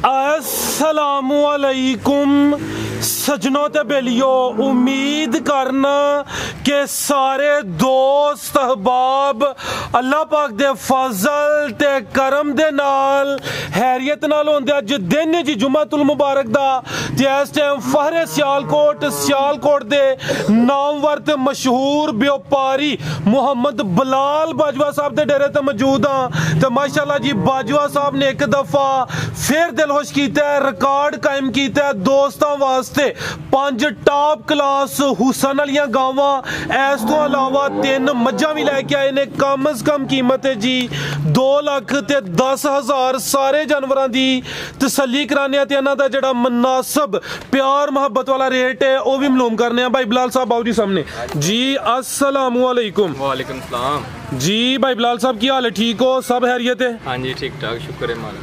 अस्सलामुअलैकुम सजनों ते बेलियो, उम्मीद करना कि सारे दोस्त अहबाब अल्लाह पाक दे फजल ते करम दे नाल हैरियत नाल होंदे। अज दिन जी जुम्मतुल मुबारक दा ते इस टाइम फहरे सियालकोट दे नामवर ते मशहूर व्यापारी मोहम्मद बिलाल बाजवा साहब दे डेरे ते मौजूद हाँ। ते माशाअल्लाह जी बाजवा साहब ने एक दफा फिर दिलखुश किया, रिकॉर्ड कायम किया दोस्तों वास्ते 5 टॉप क्लास हुसन वालियां गावां, इस तो अलावा 3 मज्जां भी लैके आए ने। कम अज कम कीमत है जी 2,10,000 सारे जानवरों की तसल्ली कराने ते इन्हां दा जिहड़ा मुनासिब प्यार मुहब्बत वाला रेट है वह भी मालूम करने। भाई बिलाल साहब आओ जी सामने जी। अस्सलामुअलैकुम। वालेकुम सलाम जी। भाई बिलाल साहब की हाल है, ठीक हो? सब हैरियत है? हाँ जी ठीक ठाक, शुक्र है मालिक।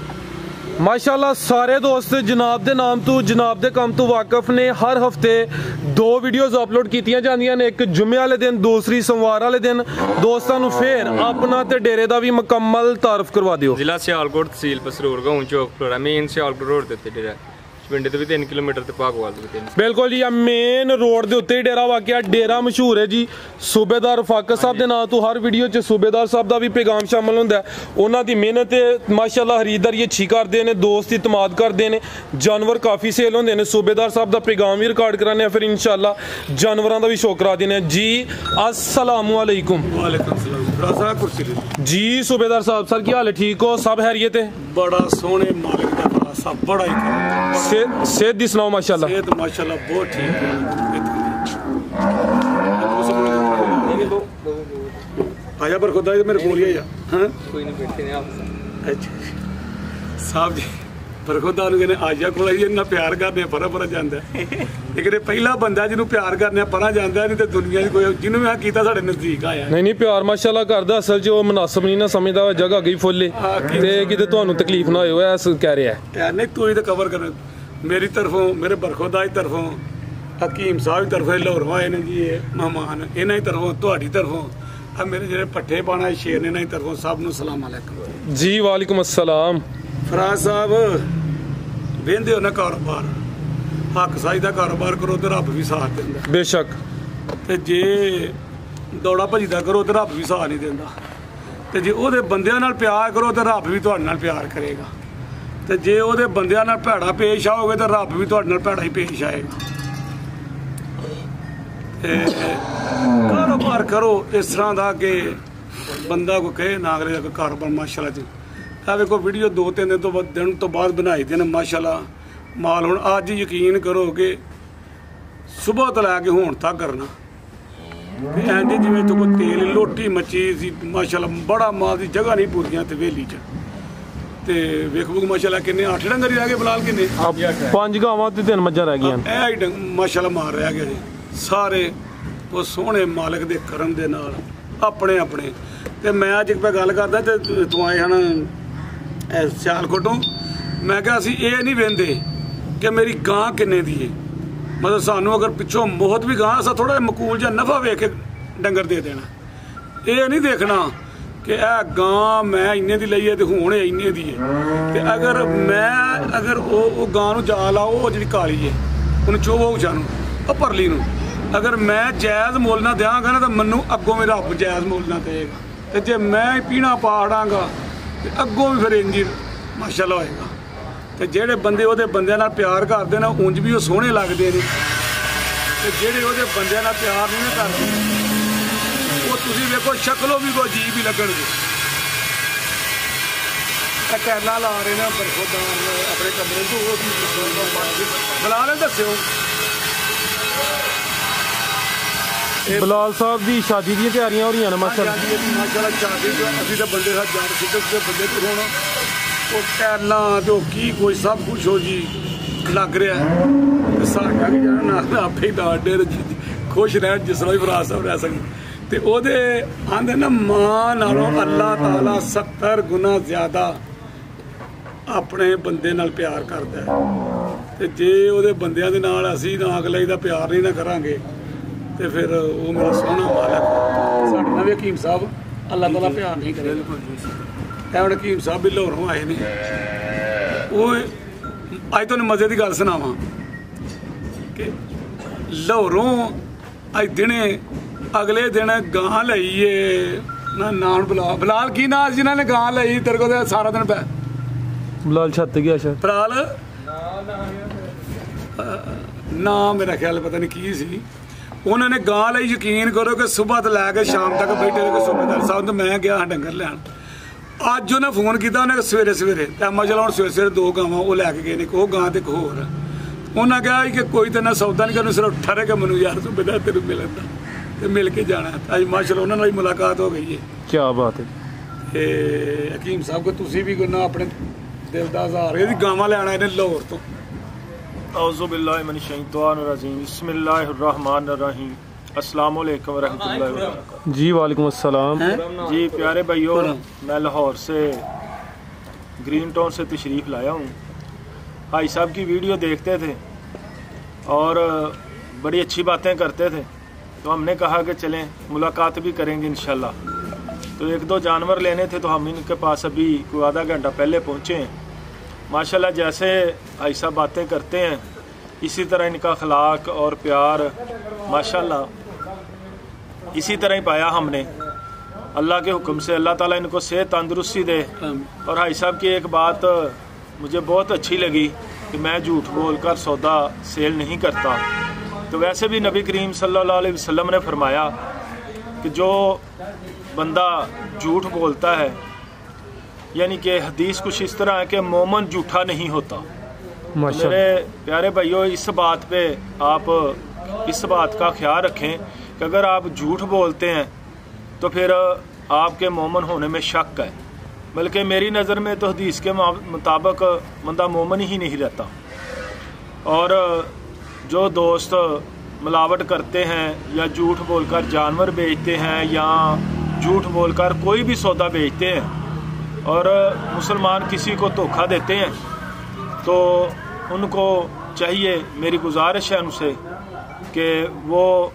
माशाल्लाह सारे दोस्त जनाब दे नाम तो जनाब दे काम तो वाकफ ने। हर हफ्ते 2 वीडियोज़ अपलोड कीतियां जांदियां ने, एक जुम्मे वाले दिन, दूसरी सोमवार वाले दिन। दोस्तों नूं फिर अपना ते डेरे दा भी मुकम्मल तारफ करवा दिओ। जिला सियालकोट, तहसील पसरूर, गांव चौक, मेन सियालकोट रोड ते डेरा, पिंड तो भी 3 किलोमीटर ते भागवाल तो 3। बिल्कुल जी, मेन रोड के उत्ते ही डेरा वाकया। डेरा मशहूर है जी सूबेदार फाकत साहब के नाम तो हर वीडियो च सूबेदार साहब का भी पैगाम शामिल होंदा है। उन्हां दी मेहनत माशाअल्लाह खरीदारी अच्छी करते हैं, दोस्त इतमाद करते हैं, जानवर काफ़ी सेल होंदे ने। सूबेदार साहब का पैगाम भी रिकॉर्ड कराने, फिर इंशाअल्लाह जानवरों का भी शौक करा देने जी। अस्सलामुअलैकुम। जी सूबेदार साहब सर की हाल है, ठीक हो? सब हैरियत है? बड़ा सोहने मालिक दा सब बड़ा ही सेहत दी सुनाओ? माशाअल्लाह सेहत माशाअल्लाह बहुत ठीक है। आजा पर खुदा मेरे कोल ही हां कोई नहीं, बैठे ने आप। अच्छा साहब जी पर खुदा नु कहने आजा कोल ही इतना प्यार करने परा जांदा है। लेकिन पहला बंदा जिन्हों प्यार करने परा जांदा नहीं तो दुनिया दी कोई जिन्हों मैं कीता साडे नजदीक आया। नहीं प्यार माशाअल्लाह करदा, असल च वो मुनासिब नहीं ना समझदा, जगह गई फुल्ले ते किते तुहानू तकलीफ ना होए ऐसा कह रहा है यार। नहीं तू ही तो कवर कर मेरी तरफों, मेरे बरखुदा की तरफों, हकीम साहब की तरफों, लाहौरों आए ने जी मेहमान, इन्हां की तरफों, तुहाडी तरफों, अब मेरे जेडे पट्ठे पाना शेर ने, इन्हां की तरफों सब नूं सलाम अलैकुम जी। वालेकुम अस्सलाम। फराज साहब वेंदे हो ना कारोबार, हक साई का कारोबार करो तो रब भी साथ देंदा बेशक, ते जे दौड़ा भजी दा करो तो रब भी साथ नहीं देंदा, ते जे ओहदे बंदियां नाल प्यार करो तो रब भी तुहाडे नाल प्यार करेगा, ते जे ओहदे बंदियां नाल भैड़ा पेश आओगे तो रब भी तुहाडे नाल भैड़ा ही पेश आएगा। कारोबार करो इस तरह का कि बंदा को कहे ना अगले का कारोबार माशाल्लाह जी। देखो वीडियो 2-3 दिन तो बाद बनाई देने माशाल्लाह माल। हुण अज यकीन करो कि सुबह तो लैके हुण तक करना इंज जिवें तो कोई तेल लोटी मची सी माशाल्लाह। बड़ा माल की जगह नहीं पूरियां ते वेली च ते वेख माशाल्लाह किन्ने 8 डंगर रह गए बिलाल, किन्ने 5 गावां ते 3 मज्जां रह गईयां। माशाल्लाह मार रह गया जी सारे वो सोहने मालिक दे करम दे नाल अपने अपने। ते मैं अज एक गल करदा ते तू आए हन सियालकोटों, मैं क्या असीं ये नहीं वेंदे कि मेरी गां किन्ने दी है, मतलब सानू अगर पिछों मोहत भी गां असा थोड़ा मकूल जा नफा वेख के डंगर दे देना। ये नहीं देखना कि यह गां मैं इन्ने दी लई है ते हुण इन्ने दी है। ते अगर मैं वो गां नूं जा ला वो जिहड़ी काली है उन्हें चोवो चानू परली नूं अगर मैं जायज़ मुल ना देंगा ना तो मनु अगों मेरा रब जायज़ मुल ना देगा। तो जे मैं पीना पाड़ांगा तो अगों भी फिर इंजी माशाल्लाह होएगा। तो जेड़े बंदे ओहदे बंदियां नाल प्यार करते ना उंज भी वो सोहने लगते हैं, तो जेड़े ओहदे बंदियां नाल प्यार नहीं करते वो तुसीं वेखो शक्लों भी कोई अजीब ही लगणगे। टैला ला रहे ने बरखुदार अपने कमरे तो वो बुला लें दस्यो। बिलाल साहब की शादी दी तैयारियां हो रही हैं माशाल्लाह। शादी अभी तो बंदे जान सिद्धे बंदे तो होना वो टैलां तो की कोई सब कुछ हो जी लग रहा है। साडा भी जाना आपे डाडे खुश रह जिस तरह भी फराज साहब रह सकते। तो ओहदे आंदे ना मां नालों अल्लाह ताला 70 गुना ज्यादा अपने बंदे नाल प्यार करता है। तो जे ओहदे बंदियां दे नाल असीं ना अगले दा प्यार नहीं ना करांगे तो फिर वो मेरा सोहना मालक साढ़े नवे हकीम साहब अल्लाह ताला प्यार नहीं करे। हकीम साहब भी लाहौरों आए ने ਉਹ ਅੱਜ ਤੁਹਾਨੂੰ ਮਜ਼ੇ ਦੀ ਗੱਲ ਸੁਣਾਵਾਂ ਕਿ ਲਾਹੌਰੋਂ ਅੱਜ ਦਿਨੇ ਅਗਲੇ ਦਿਨ ਗਾਂ ਲਈਏ ਨਾ ਨਾਮ ਬਲਾਲ ਕੀ ਨਾਂ ਜਿਨ੍ਹਾਂ ਨੇ ਗਾਂ ਲਈ ਤੇਰੇ ਕੋਲ ਸਾਰਾ ਦਿਨ ਪੈ ਬਲਾਲ ਛੱਤ ਗਿਆ ਸ਼ਾਇਦ ਬਲਾਲ ਨਾ ਮੇਰਾ ਖਿਆਲ ਪਤਾ ਨਹੀਂ ਕੀ ਸੀ ਉਹਨਾਂ ਨੇ ਗਾਂ ਲਈ ਯਕੀਨ ਕਰੋ ਕਿ ਸਵੇਰ ਤੋਂ ਲੈ ਕੇ ਸ਼ਾਮ ਤੱਕ ਬੈਠੇ ਰਹੇ ਸੂਬੇਦਾਰ ਸਾਹਿਬ ਤੇ ਮੈਂ ਗਿਆ ਡੰਗਰ ਲੈਣ ਅੱਜ ਉਹਨੇ ਫੋਨ ਕੀਤਾ ਉਹਨੇ ਸਵੇਰੇ ਤੇ ਮੈਂ ਚਲਾਉਣ ਸਵੇਰੇ 2 ਗਾਵਾਂ ਉਹ ਲੈ ਕੇ ਗਏ ਨੇ ਉਹ ਗਾਂ ਤੇ ਇੱਕ ਹੋਰ ਉਹਨਾਂ ਕਿਹਾ ਕਿ ਕੋਈ ਤਾਂ ਨਾ ਸੌਦਾ ਨਹੀਂ ਕਰਨ ਸਿਰਫ ਠਹਿਰੇ ਕੇ ਮੈਨੂੰ ਯਾਰ ਸੂਬੇਦਾਰ ਤੈਨੂੰ ਮਿਲਣ ਦਾ ਤੇ ਮਿਲ ਕੇ ਜਾਣਾ ਅੱਜ ਮਾਸ਼ਾਅੱਲਾ ਉਹਨਾਂ ਨਾਲ ਹੀ ਮੁਲਾਕਾਤ ਹੋ ਗਈ ਹੈ ਕੀ ਬਾਤ ਹੈ ਤੇ ਹਕੀਮ ਸਾਹਿਬ ਕੋ ਤੁਸੀਂ ਵੀ ਗੁਨਾ ਆਪਣੇ ਦਿਲ ਦਾ ਇਜ਼ਹਾਰ ਇਹਦੀ ਗਾਵਾਂ ਲੈਣਾ ਇਹਨੇ ਲਾਹੌਰ ਤੋਂ औज़ु बिल्लाहि मिनश शैतानिर रजीम बिस्मिल्लाहिर रहमानिर रहीम अस्सलामु अलैकुम व रहमतुल्लाहि व बरकातहू। जी वालेकुम अस्सलाम। जी प्यारे भाइयों, मैं लाहौर से ग्रीन टाउन से तशरीफ़ लाया हूँ। भाई साहब की वीडियो देखते थे और बड़ी अच्छी बातें करते थे, तो हमने कहा कि चलें मुलाकात भी करेंगे इंशाल्लाह। तो 1-2 जानवर लेने थे, तो हम इनके पास अभी कोई आधा घंटा पहले पहुँचे हैं। माशाल्लाह जैसे भाई साहब बातें करते हैं इसी तरह इनका अखलाक और प्यार माशाल्लाह इसी तरह ही पाया हमने। अल्लाह के हुक्म से अल्लाह ताला इनको सेहत तंदुरुस्ती दे। और भाई साहब की एक बात मुझे बहुत अच्छी लगी कि मैं झूठ बोलकर सौदा सेल नहीं करता। तो वैसे भी नबी करीम सल्लल्लाहु अलैहि वसल्लम ने फरमाया कि जो बंदा झूठ बोलता है, यानी कि हदीस कुछ इस तरह है कि मोमन झूठा नहीं होता। मेरे प्यारे भाइयों, इस बात पे आप इस बात का ख्याल रखें कि अगर आप झूठ बोलते हैं तो फिर आपके मोमन होने में शक है, बल्कि मेरी नज़र में तो हदीस के मुताबिक बंदा मोमन ही नहीं रहता। और जो दोस्त मिलावट करते हैं या झूठ बोलकर जानवर बेचते हैं या झूठ बोलकर कोई भी सौदा बेचते हैं और मुसलमान किसी को धोखा देते हैं, तो उनको चाहिए, मेरी गुजारिश है उनसे कि वो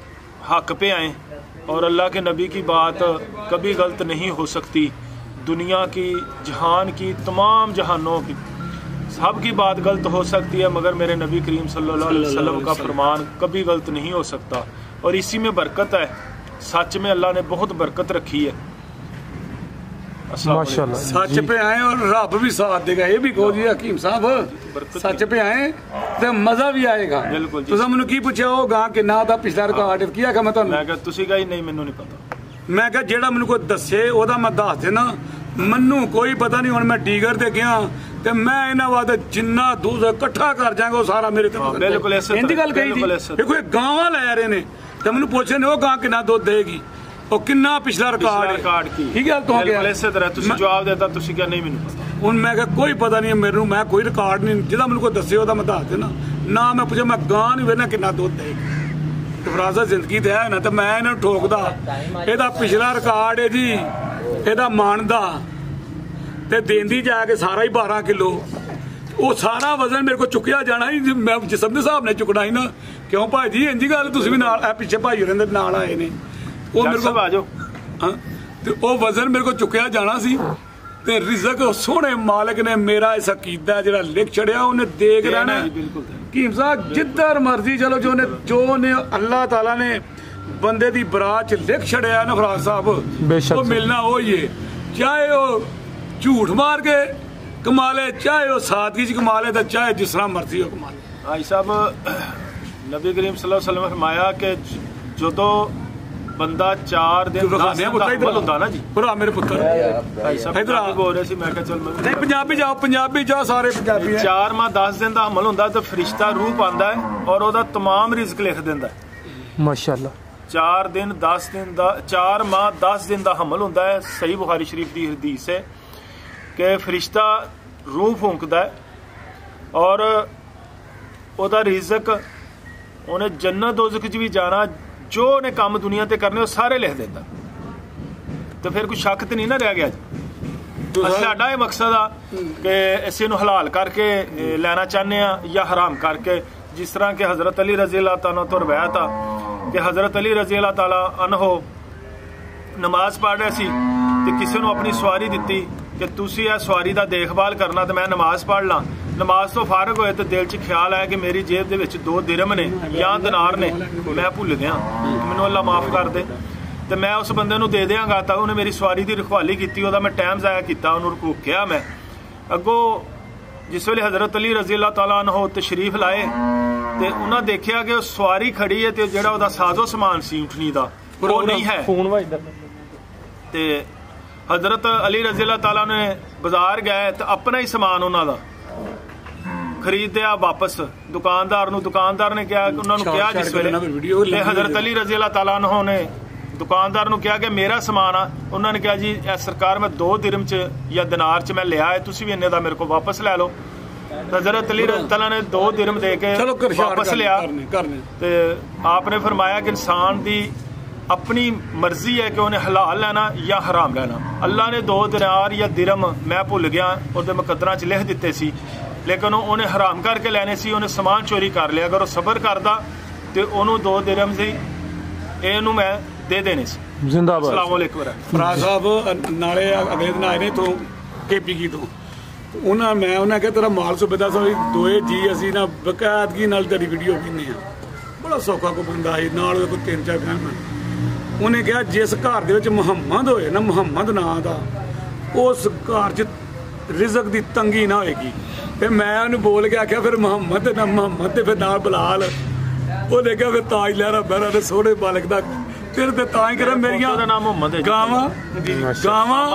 हक पे आएँ। और अल्लाह के नबी की बात कभी गलत नहीं हो सकती। दुनिया की, जहान की, तमाम जहानों की सब की बात गलत हो सकती है, मगर मेरे नबी करीम सल्लल्लाहु अलैहि वसल्लम का फरमान कभी गलत नहीं हो सकता। और इसी में बरकत है। सच में अल्लाह ने बहुत बरकत रखी है। माशाल्लाह सच पे आए और रब भी साथ देगा। ये भी कहो जी हकीम साहब, सच पे आए तो मजा भी आएगा। बिल्कुल। तुम मैंने की पूछा वो गां के ना दा पिछला रिकॉर्ड किया कि मैं मैं कहा तुसी कहा नहीं, मैनू नहीं पता। मैं कहा जेड़ा मैनू कोई दसे ओदा मैं दस देना, मन्नू कोई पता नहीं। हुण मैं डीगर ते गया ते मैं इन्हां वास्ते जिन्ना दूध इकट्ठा कर जाएगा वो सारा मेरे ते बिल्कुल ऐसे इंदी गल कही थी। देखो ये गावां लै रहे ने ते मैनू पुछदे ने वो गां किन्ना दुध देगी और किन्ना पिछला रिकॉर्ड की ठीक है। तो इसे तरह तुसी जवाब देता, तुसी क्या नहीं, मैनू पता। ਹੁਣ ਮੈਂ ਕਿਹਾ ਕੋਈ ਪਤਾ ਨਹੀਂ ਮੈਨੂੰ, ਮੈਂ ਕੋਈ ਰਿਕਾਰਡ ਨਹੀਂ ਜਿਹਦਾ ਮੈਨੂੰ ਕੋਈ ਦੱਸਿਓ ਉਹਦਾ ਮੈਂ ਦੱਸ ਦੇਣਾ ਨਾ। ਮੈਂ ਪੁੱਛਿਆ ਮੈਂ ਗਾਂ ਨਹੀਂ ਵੇਖਣਾ ਕਿੰਨਾ ਦੁੱਧ ਦੇਗੀ। ਫਰਾਜ਼ਾ ਜ਼ਿੰਦਗੀ ਤੇ ਹੈ ਨਾ, ਤੇ ਮੈਂ ਇਹਨਾਂ ਨੂੰ ਠੋਕਦਾ। ਇਹਦਾ ਪਿਛਲਾ ਰਿਕਾਰਡ ਹੈ ਜੀ ਇਹਦਾ ਮਾਨਦਾ ਤੇ ਦੇਂਦੀ ਜਾ ਕੇ ਸਾਰਾ ਹੀ 12 ਕਿਲੋ। ਉਹ ਸਾਰਾ ਵਜ਼ਨ ਮੇਰੇ ਕੋਲ ਚੁੱਕਿਆ ਜਾਣਾ ਹੀ, ਮੈਂ ਜਿਸਮ ਦੇ ਹਿਸਾਬ ਨਾਲ ਚੁੱਕਣਾ ਹੀ ਨਾ। ਕਿਉਂ ਭਾਜੀ ਇੰਜੀ ਗੱਲ, ਤੁਸੀਂ ਵੀ ਨਾਲ ਇਹ ਪਿੱਛੇ ਭਾਈ ਹੋਰਾਂ ਦੇ ਨਾਲ ਆਏ ਨੇ, ਉਹ ਮੇਰੇ ਕੋਲ ਆ ਜਾਓ। ਹਾਂ, ਤੇ ਉਹ ਵਜ਼ਨ ਮੇਰੇ ਕੋਲ ਚੁੱਕਿਆ ਜਾਣਾ ਸੀ। ਤੇ ਰਿਜ਼ਕ ਸੋਹਣੇ ਮਾਲਕ ਨੇ ਮੇਰਾ ਇਸ ਅਕੀਦਾ ਜਿਹੜਾ ਲਿਖ ਛੜਿਆ ਉਹਨੇ ਦੇਖ ਰਹਿਣਾ। ਹਕੀਮ ਸਾਹਿਬ ਜਿੱਧਰ ਮਰਜ਼ੀ ਚਲੋ, ਜੋ ਨੇ ਅੱਲਾਹ ਤਾਲਾ ਨੇ ਬੰਦੇ ਦੀ ਬਰਾਤ ਚ ਲਿਖ ਛੜਿਆ ਨਾ ਫਰਾਜ਼ ਸਾਹਿਬ, ਉਹ ਮਿਲਣਾ ਉਹ ਹੀ ਹੈ। ਚਾਹੇ ਉਹ ਝੂਠ ਮਾਰ ਕੇ ਕਮਾ ਲੇ, ਚਾਹੇ ਉਹ ਸਾਦਗੀ ਚ ਕਮਾ ਲੇ, ਤੇ ਚਾਹੇ ਜਿਸ ਤਰ੍ਹਾਂ ਮਰਜ਼ੀ ਉਹ ਕਮਾ ਲੇ। भाई साहब नबी करीम सल्लल्लाहु अलैहि वसल्लम ने फरमाया कि जो ਬੰਦਾ 4 ਦਿਨ 10 ਦਿਨ ਦਾ ਹੁੰਦਾ ਨਾ ਜੀ। ਭਰਾ ਮੇਰੇ ਪੁੱਤਰ ਭਾਈ ਸਾਹਿਬ ਇਧਰ ਆ ਬੋਲ ਰਹੇ ਸੀ, ਮੈਂ ਕਿਹਾ ਚਲ ਨਹੀਂ ਪੰਜਾਬੀ ਜਾਓ, ਪੰਜਾਬੀ ਜਾਓ, ਸਾਰੇ ਪੰਜਾਬੀ ਹੈ। 4 ਮਾਹ 10 ਦਿਨ ਦਾ ਹਮਲ ਹੁੰਦਾ ਤਾਂ ਫਰਿਸ਼ਤਾ ਰੂਹ ਪਾਉਂਦਾ ਹੈ ਔਰ ਉਹਦਾ तमाम ਰਿਜ਼ਕ ਲਿਖ ਦਿੰਦਾ ਹੈ। ਮਾਸ਼ਾਅੱਲਾ 4 ਦਿਨ 10 ਦਿਨ ਦਾ 4 ਮਾਹ 10 ਦਿਨ ਦਾ ਹਮਲ ਹੁੰਦਾ ਹੈ। ਸਹੀ ਬੁਖਾਰੀ ਸ਼ਰੀਫ ਦੀ ਹਦੀਸ ਹੈ ਕਿ ਫਰਿਸ਼ਤਾ ਰੂਹ ਫੂਕਦਾ ਹੈ ਔਰ ਉਹਦਾ ਰਿਜ਼ਕ ਉਹਨੇ ਜੰਨਤ ਦੋਜ਼ਖ 'ਚ ਵੀ ਜਾਣਾ, ਜੋ ਨੇ ਕੰਮ ਦੁਨੀਆ ਤੇ ਕਰਨੇ ਉਹ ਸਾਰੇ ਲਿਖ ਦਿੰਦਾ। ਤੇ ਫਿਰ ਕੋਈ ਸ਼ੱਕ ਤੇ ਨਹੀਂ ਨਾ ਰਹਿ ਗਿਆ ਜੀ। ਸਾਡਾ ਇਹ ਮਕਸਦ ਆ ਕਿ ਇਸੇ ਨੂੰ ਹਲਾਲ ਕਰਕੇ ਲੈਣਾ ਚਾਹੁੰਦੇ ਆ ਜਾਂ ਹਰਾਮ ਕਰਕੇ। ਜਿਸ ਤਰ੍ਹਾਂ ਕਿ ਹਜ਼ਰਤ ਅਲੀ ਰਜ਼ੀ ਅੱਲਾਹ ਤਾਲਾ ਤੋਂ ਰਵਾਇਤ ਆ ਕਿ ਹਜ਼ਰਤ ਅਲੀ ਰਜ਼ੀ ਅੱਲਾਹ ਤਾਲਾ ਅਨਹੂ ਨਮਾਜ਼ ਪੜ੍ਹ ਰਹੇ ਸੀ ਤੇ ਕਿਸੇ ਨੂੰ ਆਪਣੀ ਸਵਾਰੀ ਦਿੱਤੀ ਕਿ ਤੁਸੀਂ ਇਹ ਸਵਾਰੀ ਦਾ ਦੇਖਭਾਲ ਕਰਨਾ ਤੇ ਮੈਂ ਨਮਾਜ਼ ਪੜ੍ਹ ਲਾਂ। ਨਮਾਜ਼ ਤੋਂ ਫਾਰਗ ਹੋਏ ਤੇ ਦਿਲ 'ਚ ਖਿਆਲ ਆਇਆ ਕਿ ਮੇਰੀ ਜੇਬ ਦੇ ਵਿੱਚ 2 ਦਿਰਹਮ ਨੇ ਜਾਂ ਦਿਨਾਰ ਨੇ, ਮੈਂ ਭੁੱਲ ਗਿਆ, ਮੈਨੂੰ ਅੱਲਾ ਮਾਫ ਕਰ ਦੇ। ਤੇ ਮੈਂ ਉਸ ਬੰਦੇ ਨੂੰ ਦੇ ਦਿਆਂਗਾ। ਤਾਂ ਉਹਨੇ ਮੇਰੀ ਸਵਾਰੀ ਦੀ ਰਖਵਾਲੀ ਕੀਤੀ, ਉਹਦਾ ਮੈਂ ਟਾਈਮ ਜ਼ਾਇਆ ਕੀਤਾ, ਉਹਨੂੰ ਰੋਕਿਆ ਮੈਂ। ਅੱਗੋਂ ਜਿਸ ਵੇਲੇ ਹਜ਼ਰਤ ਅਲੀ ਰਜ਼ੀ ਅੱਲਾਹ ਤਾਲਾ ਅਨਹੂ ਤਸ਼ਰੀਫ ਲਾਏ ਤੇ ਉਹਨਾਂ ਦੇਖਿਆ ਕਿ ਉਹ ਸਵਾਰੀ ਖੜੀ ਹੈ ਤੇ ਜਿਹੜਾ ਉਹਦਾ ਸਾਜ਼ੋ ਸਮਾਨ ਸੀ ਊਠਣੀ ਦਾ ਉਹ ਨਹੀਂ ਹੈ। ਤੇ ਹਜ਼ਰਤ ਅਲੀ ਰਜ਼ੀ ਅੱਲਾਹ ਤਾਲਾ ਨੇ ਬਾਜ਼ਾਰ ਗਏ ਤੇ ਆਪਣਾ ਹੀ ਸਮਾਨ ਉਹਨਾਂ ਦਾ ਖਰੀਦਿਆ ਵਾਪਸ ਦੁਕਾਨਦਾਰ ਨੂੰ। ਦੁਕਾਨਦਾਰ ਨੇ ਕਿਹਾ, ਉਹਨਾਂ ਨੂੰ ਕਿਹਾ ਜਿਸ ਵੇਲੇ ਤੇ ਹਜ਼ਰਤ ਅਲੀ ਰਜ਼ੀ ਅੱਲਾਹ ਤਾਲਾ ਅਨਹੂ ਨੇ ਦੁਕਾਨਦਾਰ ਨੂੰ ਕਿਹਾ ਕਿ ਮੇਰਾ ਸਮਾਨ ਆ। ਉਹਨਾਂ ਨੇ ਕਿਹਾ ਜੀ ਇਹ ਸਰਕਾਰ ਮੈਂ 2 ਦਿਰਹਮ 'ਚ ਜਾਂ ਦਿਨਾਰ 'ਚ ਮੈਂ ਲਿਆ ਹੈ, ਤੁਸੀਂ ਵੀ ਇੰਨੇ ਦਾ ਮੇਰੇ ਕੋਲ ਵਾਪਸ ਲੈ ਲਓ। ਹਜ਼ਰਤ ਅਲੀ ਰਜ਼ੀ ਤਾਲਾ ਨੇ 2 ਦਿਰਹਮ ਦੇ ਕੇ ਵਾਪਸ ਲਿਆ ਤੇ ਆਪਨੇ ਫਰਮਾਇਆ ਕਿ ਇਨਸਾਨ ਦੀ अपनी मर्जी है कि उन्हें हलाल लेना या हराम लेना। अल्लाह ने 2 दिनार या दिरहम मैं भुल गया उसके मुकद्दरां च लिख दिते सी, लेकिन उन्हें हराम करके लेने सी, उन्हें समान चोरी कर लिया। अगर वो सबर करता तो उन्होंने 2 दिरहम सी ਇਹਨੂੰ ਮੈਂ ਦੇ ਦੇਣੇ ਸੀ। ਜ਼ਿੰਦਾਬਾਦ। अस्सलाम वालेकुम ਫਰਾਜ਼ ਸਾਹਿਬ ਨਾਲੇ ਅਗਲੇ ਦਿਨ ਆਏ ਨੇ ਤੋਂ KPG ਤੋਂ, ਉਹਨਾਂ ਕਿਹਾ ਤੇਰਾ ਮਾਲ ਸੁਬੇਦਾਰ ਸਾਹਿਬ ਦੋਏ ਜੀ ਅਸੀਂ ਨਾ ਬਕਾਇਦਗੀ ਨਾਲ ਤੇਰੀ ਵੀਡੀਓ ਪੀਂਦੇ ਆ। ਬੜਾ ਸੌਖਾ ਕੋ ਬੰਦਾ ਸੀ, ਨਾਲ ਕੋਈ 3-4 ਗ੍ਰਾਮ। ਉਹਨੇ ਕਿਹਾ ਜਿਸ ਘਰ ਦੇ ਵਿੱਚ ਮੁਹੰਮਦ ਹੋਏ ਨਾ, ਮੁਹੰਮਦ ਨਾਂ ਦਾ, ਉਸ ਘਰ 'ਚ ਰਿਜ਼ਕ ਦੀ ਤੰਗੀ ਨਾ ਹੋਏਗੀ। ਤੇ ਮੈਂ ਉਹਨੂੰ ਬੋਲ ਕੇ ਆਖਿਆ ਫਿਰ ਮੁਹੰਮਦ ਤੇ ਨਾ ਮੁਹੰਮਦ ਤੇ ਫਿਰ ਨਾਲ ਬਲਾਲ। ਉਹਨੇ ਕਿਹਾ ਫਿਰ ਤਾਜ ਲਹਿਰਾ ਬਹਿਰਾ ਦੇ ਸੋਹਣੇ ਮਾਲਕ ਦਾ ਫਿਰ ਤੇ ਤਾਂ ਹੀ ਕਰਾਂ ਮੇਰੀਆਂ ਉਹਦਾ ਨਾਮ ਮੁਹੰਮਦ ਹੈ ਗਾਵਾਂ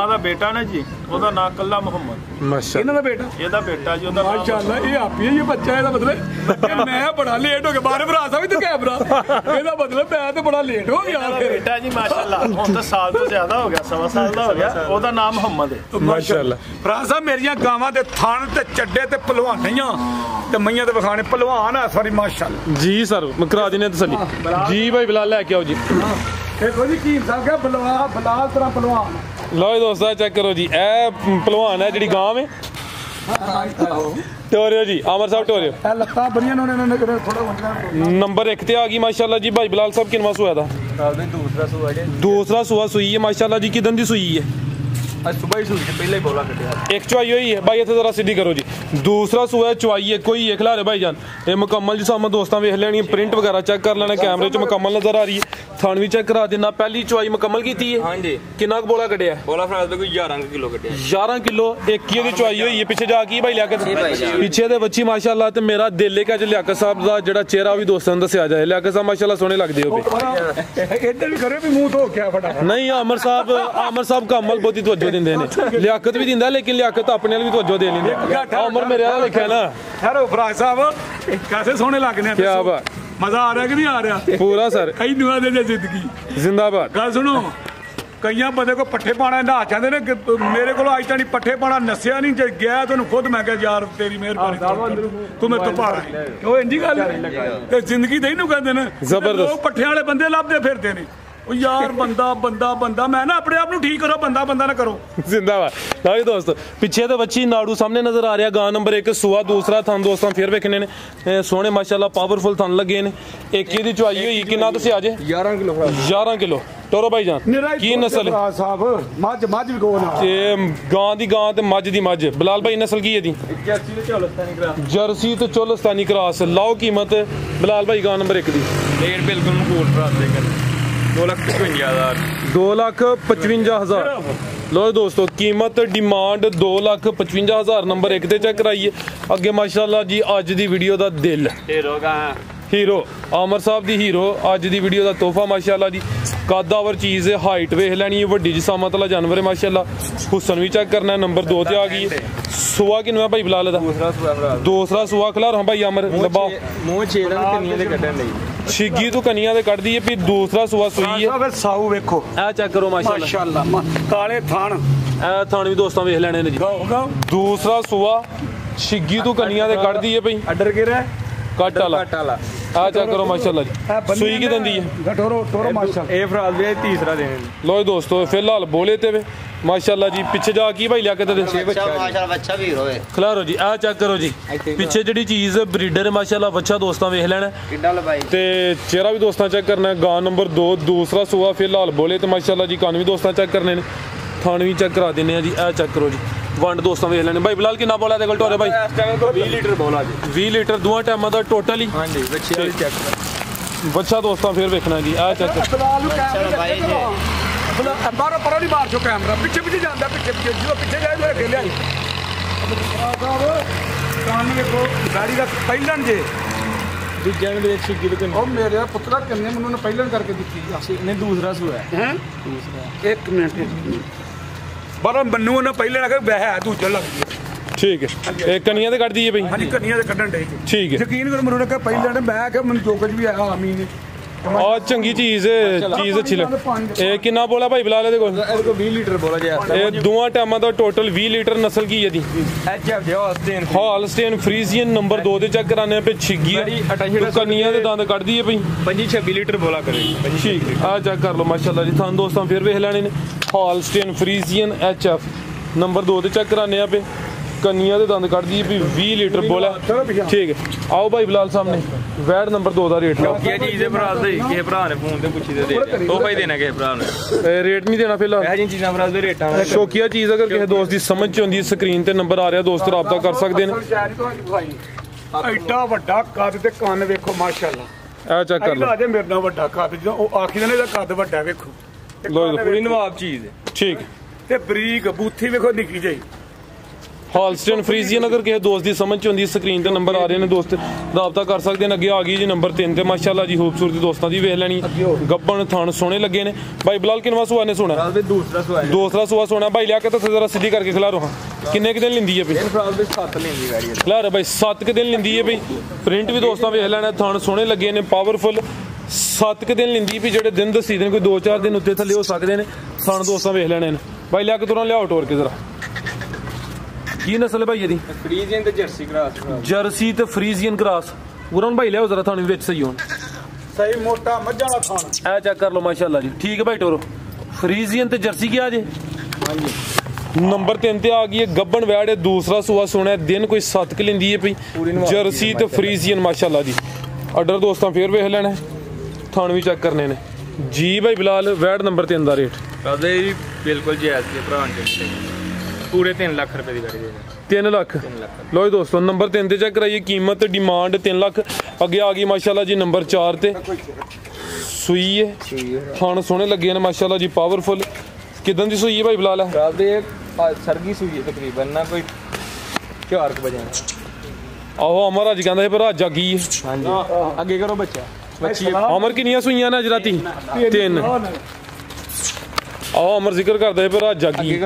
ਦਾ ਬੇਟਾ ਨਾ ਜੀ, ਉਹਦਾ ਨਾਮ ਕੱਲਾ ਮੁਹੰਮਦ। ਮਾਸ਼ਾਅੱਲਾ। ਇਹਨਾਂ ਦਾ ਬੇਟਾ, ਇਹਦਾ ਬੇਟਾ ਜੀ, ਉਹਦਾ ਮਾਸ਼ਾਅੱਲਾ। ਇਹ ਆਪੀ ਇਹ ਬੱਚਾ, ਇਹਦਾ ਮਤਲਬ ਮੈਂ ਬੜਾ ਲੇਟ ਹੋ ਗਿਆ। ਬਾਰੇ ਭਰਾ ਸਾਹਿਬ ਤੇ ਕੈਮਰਾ, ਇਹਦਾ ਮਤਲਬ ਮੈਂ ਤੇ ਬੜਾ ਲੇਟ ਹੋ ਗਿਆ। ਬੇਟਾ ਜੀ ਮਾਸ਼ਾਅੱਲਾ ਹੁਣ ਤਾਂ ਸਾਲ ਤੋਂ ਜ਼ਿਆਦਾ ਹੋ ਗਿਆ, 1.25 ਸਾਲ ਦਾ ਹੋ ਗਿਆ। ਉਹਦਾ ਨਾਮ ਮੁਹੰਮਦ ਹੈ ਮਾਸ਼ਾਅੱਲਾ। ਭਰਾ ਸਾਹਿਬ ਮੇਰੀਆਂ ਗਾਵਾਂ ਦੇ ਥਣ ਤੇ ਚੱਡੇ ਤੇ ਪਹਿਲਵਾਨੀਆਂ ਤੇ ਮਈਆਂ ਤੇ ਵਿਖਾਣੇ ਪਹਿਲਵਾਨ ਆ ਸਾਰੀ ਮਾਸ਼ਾਅੱਲਾ। ਜੀ ਸਰ ਕਰਾ ਦਿੰਦੇ ਤਸੱਲੀ ਜੀ। ਭਾਈ ਬਿਲਾਲ ਲੈ ਕੇ ਆਓ ਜੀ। ਦੇਖੋ ਜੀ ਕੀ ਸਾਹਿਬ ਕਿਹਾ ਬਲਾਲ ਤਰ੍ਹਾਂ ਪਹਿਲਵਾਨ। ਲਓ ਦੋਸਤਾਂ ਚੈੱਕ ਕਰੋ ਜੀ, ਇਹ ਪਹਿਲਵਾਨ ਹੈ ਜਿਹੜੀ ਗਾਂ ਹੈ ਟੋਰਿਓ ਜੀ, ਅਮਰ ਸਾਹਿਬ ਟੋਰਿਓ। ਇਹ ਲੱਤਾਂ ਬੜੀਆਂ ਨੇ ਥੋੜਾ ਨੰਬਰ 1 ਤੇ ਆ ਗਈ ਮਾਸ਼ਾਅੱਲਾ ਜੀ। ਭਾਈ ਬਿਲਾਲ ਸਾਹਿਬ ਕਿੰਨਵਾਂ ਸੂਆ ਦਾ? ਦੂਸਰਾ ਸੂਆ ਸੂਈ ਹੈ ਮਾਸ਼ਾਅੱਲਾ ਜੀ। ਕਿਦਨ ਦੀ ਸੂਈ ਹੈ? ਸੁਬਹ ਹੀ ਸੂਈ ਤੇ ਪਹਿਲਾਂ ਹੀ ਬੋਲਾ ਕੱਢਿਆ। एक चुवाई हुई है भाई, इतने जरा सीधी करो जी। दूसरा सूआ चुवाई है कोई एक खिलारे भाई जान। ये मुकम्मल जी सामने दोस्तों वेख लेनी, प्रिंट वगैरह चेक कर लेना, कैमरे च मुकम्मल नजर आ रही है। थान भी चेक करा देना। पहली चुवाई मुकम्मल की है। हाँ जी। कितना बोला कटिया? बोला फ्रांस कोई 11 किलो कटिया। 11 किलो एक ही चुवाई हुई है। पिछे जाके भाई लियाकत पिछे दे बच्ची माशाअल्लाह ते मेरा दिल है कि लियाकत साहब दा जेड़ा चेहरा भी दोस्तों ने दस्या जाए। लियाकत साहब माशाअल्लाह सोहने लगदे हो पे। इधर भी करे भी मुंह धो के फटाफट। नहीं आमर साहब का अमल बहुत ही तवज्जो दिंदे ने, लियाकत भी दिंदा लेकिन लियाकत अपने भी तवज्जो दे लेनी। आमर मेरे वाला लिखा ना। ठहरो फराज साहब कैसे सोहने लगने। क्या बात, मजा आ रहा कि नहीं आ रहा? पूरा सर कई दुआ दे जिंदगी जिंदाबाद। गल सुनो, कई बंदे को पट्ठे पाना नहा चाहते ने, मेरे को अज तक पट्ठे पाना नसिया नहीं जे गया तेन खुद मैं क्या यार तेरी मेहरबानी तू मेरे तो पहाड़ा इंजी गल जिंदगी दे कहते ने। जबरदस्त पट्ठे वाले बंदे लभदे फिरदे ने यार। बंदा मैं ना अपने आप ठीक करो, बंदा ना करो। जिंदाबाद। लो दोस्तों पिछे तो बच्ची नाड़ू सामने नजर आ रहा। गां नंबर 1 सूआ, दूसरा थन दोस्तों फिर वेखने ने सोहने माशाअल्लाह पावरफुल थन लगे ने। एक ही दी चुआई हुई किन्ना दस्या अजे 11 किलो 11 किलो टोरो भाई जान की नस्ल साहब मझ भी कोल ते गां दी गां ते मझ दी मझ। बिलाल भाई नस्ल की है दी? जर्सी ते चोलस्तानी क्रॉस। लाओ कीमत बिलाल भाई गां नंबर 1 दी रेट बिल्कुल मकबूल प्राप्त देकर 2,55,000 2,55,000। लो दोस्तों कीमत डिमांड 2,55,000 नंबर 1 ते चेक कराइए। अगे माशाअल्लाह जी अज दी वीडियो दा दिल हीरो आमर साहब दी हीरो अज दी वीडियो दा तोहफा माशाअल्लाह जी। कदावर चीज़ है, हाइट वेख लैनी है, वड्डी जिसामत वाला जानवर है माशाअल्लाह। हुसन भी चेक करना है। नंबर 2 ते आ गई। सुआ किन्ना है भाई बिलाल दा? दूसरा सुआ खिला रहा भाई अमर लबा मूंह छेड़न कनिया दे कड्डन लई छिगी तो कनिया दे कट दी है। फिर दूसरा सुआ सुई है। साऊ वेखो ए चेक करो माशाअल्लाह काले थान। ए थान भी दोस्तों वेख लेने ने जी। दूसरा सुआ छिगी तो कनिया दे कट दी है भाई। अडर गिरा कट वाला आ चेक करो माशाअल्लाह जी। सुई की दंदी है टोरो माशाअल्लाह। ए फराज भी तीसरा दिन। लो दोस्तों फिलहाल बोले ते वे माशाअल्लाह जी। पिछे जा की भाई लिया के बच्चा भी होवे खिलारो जी। आ चेक करो जी पिछे जी चीज़ ब्रीडर है माशाअल्लाह। बच्चा दोस्तों वेख लेना ते चेहरा भी दोस्तों चेक करना है। गां नंबर 2 दूसरा सुआ फिलहाल बोले तो माशाअल्लाह जी। कान भी दोस्तों चेक करने ने, थान भी चेक करा देने जी। आ चेक करो जी ਵੰਡ ਦੋਸਤਾਂ ਵੇਖ ਲੈਣੇ। ਭਾਈ ਬਿਲਾਲ ਕਿੰਨਾ ਬੋਲਾ ਦੇ ਕੋਲ ਟੋਰੇ ਭਾਈ? ਇਸ ਟਾਈਮ ਤੋਂ 20 ਲੀਟਰ ਬੋਲਾ ਜੀ। 20 ਲੀਟਰ ਦੋਵਾਂ ਟਾਈਮਾਂ ਦਾ ਟੋਟਲ ਹੀ। ਹਾਂਜੀ ਬੱਚੇ ਵਾਲੀ ਚੈੱਕ ਬੱਚਾ ਦੋਸਤਾਂ ਫਿਰ ਵੇਖਣਾ ਜੀ। ਆ ਚੱਕ ਫਿਲਹਾਲ ਨੂੰ ਚਲੋ ਕੈਮਰਾ ਭਾਈ ਜੀ ਬਾਹਰੋਂ ਪਰੋਂ ਨਹੀਂ ਮਾਰ ਚੋ ਕੈਮਰਾ ਪਿੱਛੇ ਜਾਂਦਾ ਪਿੱਛੇ ਜਦੋਂ ਪਿੱਛੇ ਜਾਏ ਮੇਰੇ ਅੱਗੇ ਲਿਆਈ ਕਾਨ ਵੇਖੋ ਗਾੜੀ ਦਾ ਪਹਿਲਣ ਜੇ ਦੂਜਿਆਂ ਨੂੰ ਦੇਖ ਛਿੱਗੀ ਤੇ ਉਹ ਮੇਰੇ ਪੁੱਤਰਾ ਕਿੰਨੇ ਮੈਨੂੰ ਨੇ ਪਹਿਲਣ ਕਰਕੇ ਦਿੱਤੀ ਆ ਨੇ ਦੂਸਰਾ ਸੂਆ ਹੈ ਦੂਸਰਾ 1 ਮਿੰਟ ਬਾਹਰੋਂ ਮੈਨੂੰ ਉਹਨੇ ਪਹਿਲਣ ਆ ਕੇ ਬਹਿ ਦੂਜਾ ਲੱਗ ਗਿਆ। ਠੀਕ ਹੈ ਇਹ ਕਨੀਆਂ ਤੇ ਕੱਢ ਦਈਏ ਭਾਈ? ਹਾਂਜੀ ਕੰਨੀਆਂ ਦੇ ਕੱਢਣ ਡੇ ਠੀਕ ਹੈ। ਯਕੀਨ ਕਰੋ ਮੈਨੂੰ ਨੇ ਕਿਹਾ ਪਹਿਲਣ ਮੈਂ ਕਿਹਾ ਮੈਨੂੰ ਜੋ ਕੁਝ ਵੀ ਆਇਆ ਆਮੀ ਨੇ ਆ ਚੰਗੀ ਚੀਜ਼ ਅੱਛੀ ਲੱਗ। ਇਹ ਕਿੰਨਾ ਬੋਲਾ ਭਾਈ ਬਿਲਾਲ ਇਹਦੇ ਕੋਲ? ਇਹਦੇ ਕੋਲ 20 ਲੀਟਰ ਬੋਲਾ ਜੀ। ਇਹ ਦੋਵਾਂ ਟਾਈਮਾਂ ਦਾ ਟੋਟਲ 20 ਲੀਟਰ। ਨਸਲ ਕੀ ਹੈ ਜੀ? ਐਚਐਫ ਦੇ ਹਾਲਸਟੇਨ ਹਾਲਸਟੇਨ ਫਰੀਜ਼ੀਅਨ ਨੰਬਰ 2 ਤੇ ਚੈੱਕ ਕਰਾਣੇ ਪੇ ਛਿੱਗੀ ਕੰਨੀਆਂ ਦੇ ਦੰਦ ਕੱਢ ਦਈਏ ਭਾਈ। 26 ਲੀਟਰ ਬੋਲਾ ਕਰੇ। ਠੀਕ ਆ ਚੈੱਕ ਕਰ ਲਓ ਮਾਸ਼ਾਅੱਲਾ ਜੀ। ਤੁਹਾਨੂੰ ਦੋਸਤਾਂ ਫਿਰ ਵੇਖ ਲੈਣੇ ਨੇ ਹਾਲਸਟੇਨ ਫਰੀਜ਼ੀਅਨ ਐਚਐਫ ਨੰਬਰ 2 ਤੇ ਚੈੱਕ ਕਰਾਣੇ ਆ ਪੇ ਕੰਨੀਆਂ ਦੇ ਦੰਦ ਕੱਢ ਦਈਏ ਵੀ 20 ਲੀਟਰ ਬੋਲਾ। ਠੀਕ ਹੈ ਆਓ ਭਾਈ ਬਿਲਾਲ ਸਾਹਮਣੇ ਵੈਡ ਨੰਬਰ 2 ਦਾ ਰੇਟ ਲਾਓ। ਕੀ ਚੀਜ਼ ਦੇ ਭਰਾ ਦੇ ਕਿਸੇ ਭਰਾ ਨੇ ਫੋਨ ਤੇ ਪੁੱਛੀ ਤੇ ਦੇ ਉਹ ਭਾਈ ਦੇਣਾ ਕਿਸੇ ਭਰਾ ਨੇ। ਰੇਟ ਨਹੀਂ ਦੇਣਾ ਫਿਲਹਾਲ। ਇਹ ਜੀ ਚੀਜ਼ਾਂ ਭਰਾ ਦੇ ਰੇਟਾਂ ਦਾ ਸ਼ੌਕੀਆ ਚੀਜ਼ ਅਗਰ ਕਿਸੇ ਦੋਸਤ ਦੀ ਸਮਝ ਚ ਆਉਂਦੀ ਸਕਰੀਨ ਤੇ ਨੰਬਰ ਆ ਰਿਹਾ ਦੋਸਤ ਰਾਬਤਾ ਕਰ ਸਕਦੇ ਨੇ। ਐਡਾ ਵੱਡਾ ਕੱਦ ਤੇ ਕੰਨ ਵੇਖੋ ਮਾਸ਼ਾਅੱਲਾ। ਇਹ ਚੈੱਕ ਕਰ ਲਓ। ਜੇ ਮੇਰੇ ਨਾਲ ਵੱਡਾ ਕੱਦ ਜਦੋਂ ਉਹ ਆਖੀ ਨੇ ਇਹਦਾ ਕੱਦ ਵੱਡਾ ਵੇਖੋ ਲੋ ਪੂਰੀ ਨਵਾਬ ਚੀਜ਼ ਹੈ। ਠੀਕ ਤੇ ਬਰੀਕ ਬੂਥੀ ਵੇਖੋ ਨਿੱਕੀ ਜਿਹੀ। ਹਾਲਸਟਨ ਫਰੀਜ਼ੀਅਨ ਅਗਰ ਕਿਸੇ ਦੋਸਤ ਦੀ ਸਮਝ ਚ ਹੁੰਦੀ ਸਕਰੀਨ ਤੇ ਨੰਬਰ ਆ ਰਹੇ ਨੇ ਦੋਸਤ ਰਾਬਤਾ ਕਰ ਸਕਦੇ ਨੇ। ਅੱਗੇ ਆ ਗਈ ਜੀ ਨੰਬਰ 3 ਤੇ ਮਾਸ਼ਾਅੱਲਾ ਜੀ ਖੂਬਸੂਰਤੀ ਦੋਸਤਾਂ ਦੀ ਵੇਖ ਲੈਣੀ। ਗੱਬਣ ਥਣ ਸੋਹਣੇ ਲੱਗੇ ਨੇ। ਭਾਈ ਬਿਲਾਲ ਕਿੰਨਵਾ ਸੁਆ ਨੇ ਸੋਣਾ? ਦੂਸਰਾ ਸਵਾਲ ਦੂਸਰਾ ਸੁਆ ਸੋਣਾ ਭਾਈ ਲਿਆ ਕੇ ਤਾਂ ਜ਼ਰਾ ਸਿੱਧੀ ਕਰਕੇ ਖਿਲਾਰੋ। ਹਾਂ ਕਿੰਨੇ ਕੁ ਦਿਨ ਲਿੰਦੀ ਹੈ ਭਾਈ? ਭਰਾ ਦੇ 7 ਲੈਂਦੀ ਗਾੜੀ ਖਿਲਾਰ ਭਾਈ 7 ਕੁ ਦਿਨ ਲਿੰਦੀ ਹੈ ਭਾਈ। ਪ੍ਰਿੰਟ ਵੀ ਦੋਸਤਾਂ ਵੇਖ ਲੈਣਾ। ਥਣ ਸੋਹਣੇ ਲੱਗੇ ਨੇ ਪਾਵਰਫੁਲ। 7 ਕੁ ਦਿਨ ਲਿੰਦੀ ਵੀ ਜਿਹੜੇ ਦਿਨ ਦੱਸੀ ਦਿਨ ਕੋਈ 2-4 ਦਿਨ ਉੱਤੇ ਥੱਲੇ ਹੋ ਸਕਦੇ ਨੇ। ਥਣ ਦੋਸਤਾਂ ਵੇਖ ਲੈਣੇ ਨੇ। ਭਾਈ ਲਿਆ ਕੇ ਤੁਰਾਂ ਲਿਆਓ ਟੋਰ ਕੇ ਜ਼ਰਾ। ਕੀ ਨਸਲ ਹੈ ਭਾਈ ਇਹਦੀ? ਫਰੀਜ਼ੀਅਨ ਤੇ ਜਰਸੀ ਕਰਾਸ। ਜਰਸੀ ਤੇ ਫਰੀਜ਼ੀਅਨ ਕ੍ਰਾਸ। ਉਰਾਂ ਭਾਈ ਲਿਆਓ ਜ਼ਰਾ ਥਣ ਵਿੱਚ ਸਹੀ ਹੋਣ। ਸਹੀ ਮੋਟਾ ਮੱਝਾਂ ਦਾ ਥਣ। ਇਹ ਚੈੱਕ ਕਰ ਲਓ ਮਾਸ਼ਾਅੱਲਾ ਜੀ। ਠੀਕ ਹੈ ਭਾਈ ਟੋਰੋ ਫਰੀਜ਼ੀਅਨ ਤੇ ਜਰਸੀ ਕੀ ਆ ਜੇ? ਹਾਂਜੀ ਨੰਬਰ 3 ਤੇ ਆ ਗਈ ਹੈ ਗੱਬਣ ਵੈੜ। ਦੂਸਰਾ ਸੂਆ ਸੋਣਾ ਦਿਨ ਕੋਈ 7 ਕਿ ਲਿੰਦੀ ਹੈ ਭਾਈ। ਜਰਸੀ ਤੇ ਫਰੀਜ਼ੀਅਨ ਮਾਸ਼ਾਅੱਲਾ ਜੀ। ਆਰਡਰ ਦੋਸਤਾਂ ਫੇਰ ਵੇਖ ਲੈਣਾ। ਥਣ ਵੀ ਚੈੱਕ ਕਰਨੇ ਨੇ ਜੀ। ਭਾਈ ਬਿਲਾਲ ਵੈੜ ਨੰਬਰ 3 ਦਾ ਰੇਟ ਕਦੇ ਜੀ ਬਿਲਕੁਲ ਜਾਇਜ਼ ਦੇ ਭਰਾ ਨੇ ਪੂਰੇ 3 ਲੱਖ ਰੁਪਏ ਦੀ ਗਾੜੀ ਦੇ 3 ਲੱਖ। ਲੋ ਜੀ ਦੋਸਤੋ ਨੰਬਰ 3 ਤੇ ਚੈੱਕ ਕਰਾਈਏ ਕੀਮਤ ਡਿਮਾਂਡ 3 ਲੱਖ। ਅੱਗੇ ਆ ਗਈ ਮਾਸ਼ਾਅੱਲਾ ਜੀ ਨੰਬਰ 4 ਤੇ ਸੂਈ ਹੈ। ਥਣ ਸੋਹਣੇ ਲੱਗੇ ਨੇ ਮਾਸ਼ਾਅੱਲਾ ਜੀ ਪਾਵਰਫੁਲ। ਕਿਦਾਂ ਦੀ ਸੂਈ ਹੈ ਭਾਈ ਬਿਲਾਲ? ਰਾਤ ਦੇ ਸਰਗੀ ਸੂਈ ਹੈ ਤਕਰੀਬਨ ਨਾ ਕੋਈ 4 ਵਜੇ। ਆਹੋ ਅਮਰ ਅੱਜ ਕਹਿੰਦਾ ਸੀ ਪਰ ਅੱਜ ਜਾਗੀ ਹੈ। ਹਾਂਜੀ ਅੱਗੇ ਕਰੋ ਬੱਚਾ ਬੱਚੀ ਅਮਰ ਕਿੰਨੀਆਂ ਸੂਈਆਂ ਨੇ ਅੱਜ ਰਾਤੀ? 3। ਆਹੋ ਅਮਰ ਜ਼ਿਕਰ ਕਰਦਾ ਹੈ ਪਰ ਅੱਜ ਜਾਗੀ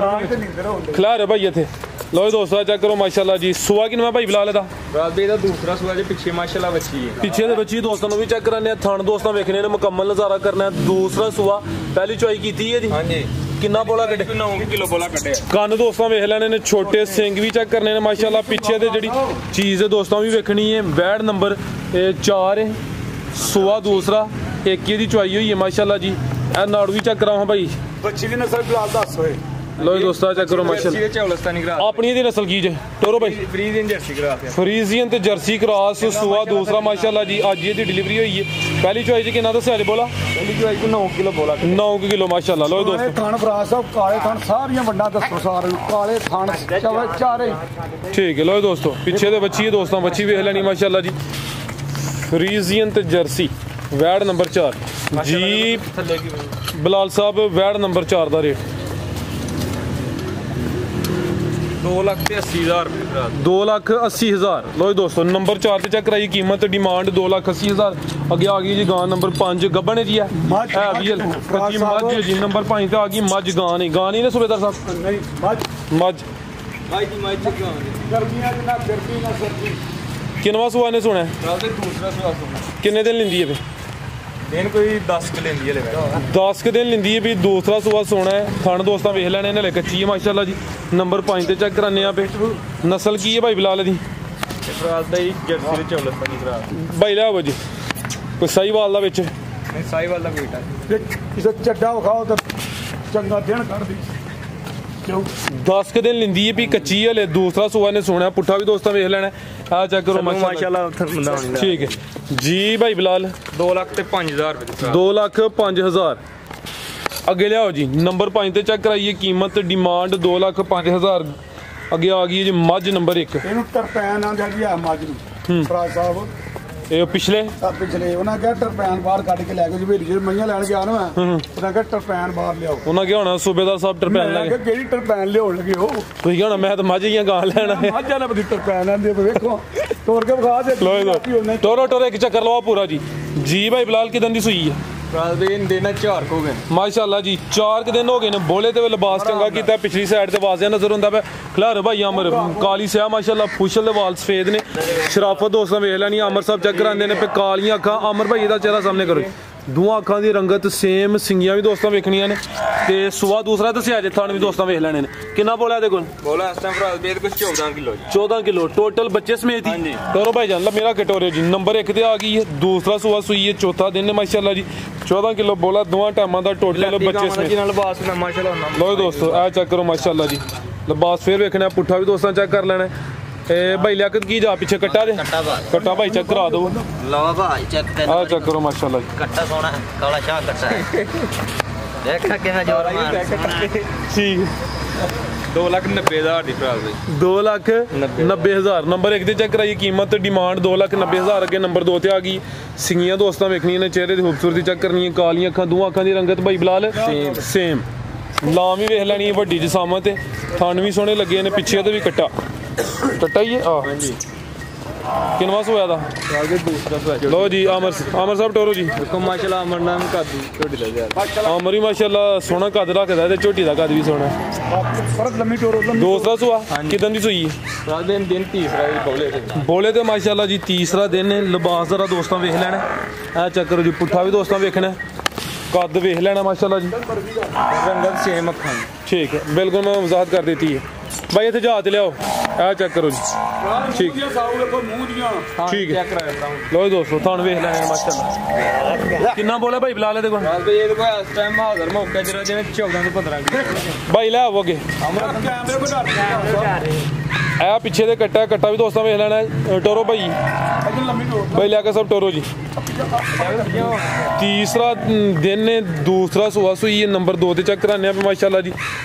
ਖਿਲਾਰ ਭਾਈ ਇੱਥੇ। ਲੋ ਦੋਸਤੋ ਚੈੱਕ ਕਰੋ ਮਾਸ਼ਾਅੱਲਾ ਜੀ। ਸੂਆ ਕਿੰਨਾ ਭਾਈ ਬਿਲਾਲ ਦਾ? ਰਾਤ ਦੇ ਦਾ ਦੂਸਰਾ ਸੂਆ ਜੇ ਪਿੱਛੇ ਮਾਸ਼ਾਅੱਲਾ ਬੱਚੀ ਹੈ। ਪਿੱਛੇ ਦੇ ਬੱਚੀ ਦੋਸਤਾਂ ਨੂੰ ਵੀ ਚੈੱਕ ਕਰਾਣੇ ਆ। ਥਣ ਦੋਸਤਾਂ ਵੇਖਣੇ ਨੇ ਮੁਕੰਮਲ ਨਜ਼ਾਰਾ ਕਰਨਾ। ਦੂਸਰਾ ਸੂਆ ਪਹਿਲੀ ਚੁਆਈ ਕੀਤੀ ਹੈ ਜੀ। ਹਾਂਜੀ ਕਿੰਨਾ ਬੋਲਾ ਕੱਢੇ? 9 ਕਿਲੋ ਬੋਲਾ ਕੱਢਿਆ। ਕੰਨ ਦੋਸਤਾਂ ਵੇਖ ਲੈਣੇ ਨੇ। ਛੋਟੇ ਸਿੰਘ ਵੀ ਚੈੱਕ ਕਰਨੇ ਨੇ ਮਾਸ਼ਾਅੱਲਾ। ਪਿੱਛੇ ਦੇ ਜਿਹੜੀ ਚੀਜ਼ ਹੈ ਦੋਸਤਾਂ ਵੀ ਵੇਖਣੀ ਹੈ। ਵੈੜ ਨੰਬਰ 4 ਹੈ। ਸੂਆ ਦੂਸਰਾ। ਇੱਕ ਇਹਦੀ ਚੁਆਈ ਹੋਈ ਹੈ ਮਾਸ਼ਾਅੱਲਾ ਜੀ। ਇਹ ਨਾੜੂ ਵੀ ਚੈੱਕ ਕਰਾਵਾਂ ਭਾਈ। ਬੱਚੀ ਦੀ ਨਸਲ ਬਿਲਾਲ ਦੱਸ ਹੋਏ। ਲੋ ਦੋਸਤਾਂ ਚੈੱਕ ਕਰੋ ਮਾਸ਼ਾਅੱਲਾ। ਚੌਲਸਤਾਨੀ ਕਰਾਸ ਆਪਣੀ ਇਹਦੀ ਨਸਲ ਕੀ ਜੇ ਟੋਰੋ ਭਾਈ? Friesian jersey cross. ਫਰੀਜ਼ੀਅਨ ਤੇ ਜਰਸੀ ਕ੍ਰਾਸ। ਸੂਆ ਦੂਸਰਾ ਮਾਸ਼ਾਅੱਲਾ ਜੀ। ਅੱਜ ਇਹਦੀ ਡਿਲੀਵਰੀ ਹੋਈ ਹੈ। ਪਹਿਲੀ ਚੁਆਈ 'ਚ ਕਿੰਨਾ ਦੱਸਿਆ ਜੀ ਬੋਲਾ? ਪਹਿਲੀ ਚੁਆਈ 9 ਕਿਲੋ ਬੋਲਾ। 9 ਕਿਲੋ ਮਾਸ਼ਾਅੱਲਾ। ਲੋ ਦੋਸਤੋ ਥਣ ਫਰਾਸ ਸਾਹਿਬ ਕਾਲੇ ਥਣ ਸਾਰੀਆਂ ਵੱਡਾ ਦੱਸੋ ਸਾਰਿਆਂ ਨੂੰ ਕਾਲੇ ਥਣ ਚਾਰੇ। ਠੀਕ ਹੈ ਲੋ ਦੋਸਤੋ ਪਿੱਛੇ ਦੇ ਬੱਚੀ ਹੈ ਦੋਸਤਾਂ ਬੱਚੀ ਵੇਖ ਲੈਣੀ ਮਾਸ਼ਾਅੱਲਾ ਜੀ। ਫਰੀਜ਼ੀਅਨ ਤੇ ਜਰਸੀ ਵੈੜ ਨੰਬਰ 4 ਜੀ। ਬਿਲਾਲ ਸਾਹਿਬ ਵੈੜ ਨੰਬਰ 4 ਦਾ ਰੇਟ 2,80,000 ਰੁਪਏ। 2,80,000। ਲੋ ਦੋਸਤੋ ਨੰਬਰ 4 ਤੇ ਚੈੱਕ ਕਰਾਈ ਕੀਮਤ ਡਿਮਾਂਡ 2,80,000। ਅੱਗੇ ਆ ਗਈ ਜੀ ਗਾਂ ਨੰਬਰ 5 ਗੱਬਣ ਹੈ ਜੀ। ਹੈ ਵੀ ਕੱਚੀ ਮੱਝ ਜੀ। ਨੰਬਰ 5 ਤੇ ਆ ਗਈ ਮੱਝ ਗਾਂ ਨਹੀਂ ਨੇ ਸੁਬੇਦਾਰ ਸਾਹਿਬ? ਨਹੀਂ ਮੱਝ ਗਰਮੀਆਂ ਦੇ ਨਾਲ ਗਰਮੀ ਨਾਲ ਸਰਦੀ। ਕਿੰਨਵਾ ਸੂਆ ਨੇ ਸੁਣਿਆ? ਰਾਤ ਦੇ ਦੂਸਰਾ ਸੂਆ ਸੁਣਾ ਕਿੰਨੇ ਦਿਨ ਲਿੰਦੀ ਹੈ ਵੀ? ਦਿਨ ਕੋਈ 10 ਕਿ ਲੈਂਦੀ ਹੈ ਲੈ 10 ਕੁ ਦਿਨ ਲਿੰਦੀ ਹੈ ਵੀ। ਦੂਸਰਾ ਸੂਆ ਸੋਣਾ ਹੈ। ਥਣ ਦੋਸਤਾਂ ਵੇਖ ਲੈਣੇ ਨੇ। ਕੱਚੀ ਹੈ ਮਾਸ਼ਾਅੱਲਾ ਜੀ। ਨੰਬਰ 5 ਤੇ ਚੈੱਕ ਕਰਾਨੇ ਆ ਪੇ। ਨਸਲ ਕੀ ਹੈ ਭਾਈ ਬਿਲਾਲ ਦੀ? ਰਾਤ ਦਾ ਹੀ ਜਰਸੀ ਦੇ ਚੌਲਸਤਾਨੀ ਕਰਾਸ। ਭਾਈ ਲਿਆਓ ਜੀ ਕੋਈ ਸਾਹੀਵਾਲ ਦਾ ਵਿੱਚ। ਨਹੀਂ ਸਾਈਵਾਲ ਦਾ ਬੇਟਾ ਕਿਸੇ ਚੱਡਾ ਵਿਖਾਓ ਤਾਂ ਚੰਗਾ ਦਿਨ ਕੱਢਦੀ। 10 ਕੁ ਦਿਨ ਲਿੰਦੀ ਹੈ ਵੀ ਕੱਚੀ ਹਲੇ। ਦੂਸਰਾ ਸੂਆ ਨੇ ਸੋਣਾ ਪੁੱਠਾ ਵੀ ਦੋਸਤਾਂ ਵੇਖ ਲੈਣਾ। ਆ ਚੈੱਕ ਕਰੋ ਮਾਸ਼ਾਅੱਲਾ। ਠੀਕ ਹੈ ਜੀ ਭਾਈ ਬਿਲਾਲ। 2,05,000 ਰੁਪਏ। 2,05,000। ਅੱਗੇ ਲਿਆਓ ਜੀ ਨੰਬਰ 5 ਤੇ ਚੈੱਕ ਕਰਾਈਏ ਕੀਮਤ ਡਿਮਾਂਡ 2,05,000। ਅੱਗੇ ਆ ਗਈ ਜੀ ਮੱਝ ਨੰਬਰ 1। ਇਹਨੂੰ ਟਰਪੈਨ ਆਂਦੇ ਜੀ ਆ ਮੱਝ ਨੂੰ ਫਰਾਜ ਸਾਹਿਬ ਇਹ ਪਿਛਲੇ ਪਿਛਲੇ ਉਹਨਾਂ ਕਿਹਾ ਟਰਪੈਨ ਬਾਹਰ ਕੱਢ ਕੇ ਲੈ ਕੇ ਜੀ ਜਿਹੜੇ ਮਈਆਂ ਲੈਣ ਗਿਆ ਨਾ ਉਹਨਾਂ ਕਿਹਾ ਟਰਪੈਨ ਬਾਹਰ ਲਿਆਓ। ਉਹਨਾਂ ਕਿਹਾ ਹੋਣਾ ਸੂਬੇਦਾਰ ਸਾਹਿਬ ਟਰਪੈਨ ਲੈ ਕੇ ਕਿਹੜੀ ਟਰਪੈਨ ਲਿਆਉਣ ਲੱਗੇ ਹੋ ਤੁਸੀਂ ਕਿਹਾ ਹੋਣਾ ਮੈਂ ਤਾਂ ਮੱਝ ਦੀਆਂ ਗਾਂ ਲੈਣਾ ਹੈ। ਮੱਝਾਂ ਨਾਲ ਬੜੀ ਟਰਪੈਨ ਆਂਦੇ ਵੇਖੋ ਤੋੜ ਕੇ ਵਿਖਾ ਦੇ ਟੋਰੋ ਟੋਰੋ ਇੱਕ ਚੱਕਰ ਲਵਾ ਪੂਰਾ ਜੀ। ਜੀ ਭਾਈ ਬਿਲਾਲ ਕਿਦਾਂ ਦੀ ਸੂਈ ਹੈ? ਰਾਤ ਦੇ ਦਿਨ 4 ਹੋ ਗਏ ਮਾਸ਼ਾਅੱਲਾ ਜੀ 4 ਦਿਨ ਹੋ ਗਏ ਨੇ। ਬੋਲੇ ਤੇ ਲਿਬਾਸ ਚੰਗਾ ਕੀਤਾ ਪਿਛਲੀ ਸਾਈਡ ਤੇ ਵਾਜ਼ਿਆ ਨਜ਼ਰ ਹੁੰਦਾ ਪਿਆ। ਖਲਾਰ ਭਾਈ ਅਮਰ ਕਾਲੀ ਸਿਆ ਮਾਸ਼ਾਅੱਲਾ ਫੁਸ਼ਲ ਦੇ ਵਾਲ ਸਫੇਦ ਨੇ। ਸ਼ਰਾਫਤ ਦੋਸਤਾਂ ਵੇਖ ਲੈਣੀ ਅਮਰ ਸਾਹਿਬ ਚੈੱਕ ਕਰਾਉਂਦੇ ਨੇ ਪੇ ਕਾਲੀਆਂ ਅੱਖਾਂ। ਅਮਰ ਭਾਈ ਦਾ ਚਿਹਰਾ ਸਾਹਮਣੇ ਕਰੋ। ਦੋਵਾਂ ਅੱਖਾਂ ਦੀ ਰੰਗਤ ਸੇਮ ਸਿੰਗੀਆਂ ਵੀ ਦੋਸਤਾਂ ਵੇਖਣੀਆਂ ਨੇ ਤੇ ਸੁਆ ਦੂਸਰਾ ਦੱਸਿਆ ਜੇ ਥਣ ਵੀ ਦੋਸਤਾਂ ਵੇਖ ਲੈਣੇ ਨੇ। ਕਿੰਨਾ ਬੋਲਿਆ ਇਹਦੇ ਕੋਲ? ਬੋਲਾ ਇਸ ਟਾਈਮ ਭਰਾ ਦੇ ਕੁਝ 14 ਕਿਲੋ ਜੀ। 14 ਕਿਲੋ ਟੋਟਲ ਬੱਚੇ ਸਮੇਤ ਹੀ। ਟੋਰੋ ਭਾਈ ਜਾਨ ਲਾ ਮੇਰਾ ਕਟੋਰੇ ਜੀ ਨੰਬਰ 1 ਤੇ ਆ ਗਈ ਹੈ। ਦੂਸਰਾ ਸੁਆ ਸੂਈ ਹੈ ਚੌਥਾ ਦਿਨ ਨੇ ਮਾਸ਼ਾਅੱਲਾ ਜੀ। 14 ਕਿਲੋ ਬੋਲਾ ਦੋਵਾਂ ਟਾਈਮਾਂ ਦਾ ਟੋਟਲ ਬੱਚੇ ਸਮੇਤ ਨਾਲ ਬਾਸ ਨਾ ਮਾਸ਼ਾਅੱਲਾ ਨਾ। ਲੋ ਦੋਸਤੋ ਆ ਚੈੱਕ ਕਰੋ ਮਾਸ਼ਾਅੱਲਾ ਜੀ। ਲਿਬਾਸ ਫੇਰ ਵੇਖਣਾ ਪੁੱਠਾ ਵੀ ਦੋਸਤਾਂ ਚੈੱਕ ਕਰ ਲੈਣਾ। भाई लियाकत की जा पीछे कट्टा दे कट्टा भाई चेक करा दो। लो भाई चेक कर आ चेक करो माशाल्लाह कट्टा सोना है काला शाह कट्टा है देख के मैं जोर मार ठीक 2,90,000 दी भरा भाई 2,90,000 नंबर 1 ਤੇ ਚੈੱਕ ਕਰਾਈਏ ਕੀਮਤ ਡਿਮਾਂਡ 2,90,000 ਅੱਗੇ ਨੰਬਰ 2 ਤੇ ਆ ਗਈ। ਸਿੰਗੀਆਂ ਦੋਸਤਾਂ ਵੇਖਣੀਆਂ ਨੇ ਚਿਹਰੇ ਦੀ ਖੂਬਸੂਰਤੀ ਚੈੱਕ ਕਰਨੀ ਹੈ। ਕਾਲੀਆਂ ਅੱਖਾਂ ਦੋਵਾਂ ਅੱਖਾਂ ਦੀ ਰੰਗਤ ਭਾਈ ਬਿਲਾਲ ਸੇਮ ਲਾਮ ਵੀ ਵੇਖ ਲੈਣੀ ਹੈ ਵੱਡੀ ਜਸਾਮਤ ਤੇ ਥਣ ਵੀ ਸੋਹਣੇ ਲੱਗੇ ਨੇ ਪਿੱਛੇ ਤੇ ਵੀ ਕੱਟਾ ਕੱਟਾ ਹੀ ਹੈ ਆ ਹਾਂਜੀ ਕਿੰਨਵਾ ਸੋਇਆ ਦਾ आगे दूसरा सोया ਲੋ ਜੀ ਆਮਰ ਸਾਹਿਬ ਟੋਰੋ ਜੀ देखो माशाल्लाह अमर नाम का छोटी लग यार ਆਮਰ ਵੀ ਮਾਸ਼ਾਅੱਲਾ ਸੋਹਣਾ ਕੱਦ ਰੱਖਦਾ ਤੇ ਝੋਟੀ ਦਾ ਕੱਦ ਵੀ ਸੋਹਣਾ। ਫਰਕ ਲੰਮੀ ਟੋਰੋ ਦੂਸਰਾ ਸੁਆ ਕਿਦਾਂ ਦੀ ਸੂਈ रात दिन तीसरा ही बोले थे ਬੋਲੇ ਤੇ ਮਾਸ਼ਾਅੱਲਾ ਜੀ ਤੀਸਰਾ ਦਿਨ ਹੈ। ਲਿਬਾਸ ਜ਼ਰਾ ਦੋਸਤਾਂ ਵੇਖ ਲੈਣਾ ਇਹ ਚੈੱਕ ਕਰੋ ਜੀ ਪੁੱਠਾ ਵੀ ਦੋਸਤਾਂ ਵੇਖਣਾ ਕੱਦ ਵੇਖ ਲੈਣਾ ਮਾਸ਼ਾਅੱਲਾ ਜੀ रंगत सेम अखां ठीक है बिल्कुल मैं वजाहत कर देती है भाई इतने जहाज लियाओ आ चेक करो जी ठीक ठीक है लो दोस्तों थान वेख लेने माशाल्लाह कितना बोला भाई बिलाल दे कोल रात ये देखो इस टाइम हाजिर मौका जरा जिने 14 ਤੋਂ 15 किलो भाई ले आओ अगे ਆ ਪਿੱਛੇ ਦੇ ਕੱਟਾ ਵੀ ਦੋਸਤਾਂ ਵੇਖ ਲੈਣਾ ਟੋਰੋ ਭਾਈ ਭਾਈ ਲਿਆ ਕੇ ਸਭ ਟੋਰੋ ਜੀ। ਤੀਸਰਾ ਦਿਨ ਨੇ ਦੂਸਰਾ ਸੁਆ ਸੂਈ ਨੰਬਰ 2 ਤੇ ਚੈੱਕ ਕਰਾਨੇ ਆ ਮਾਸ਼ਾਅੱਲਾ ਜੀ।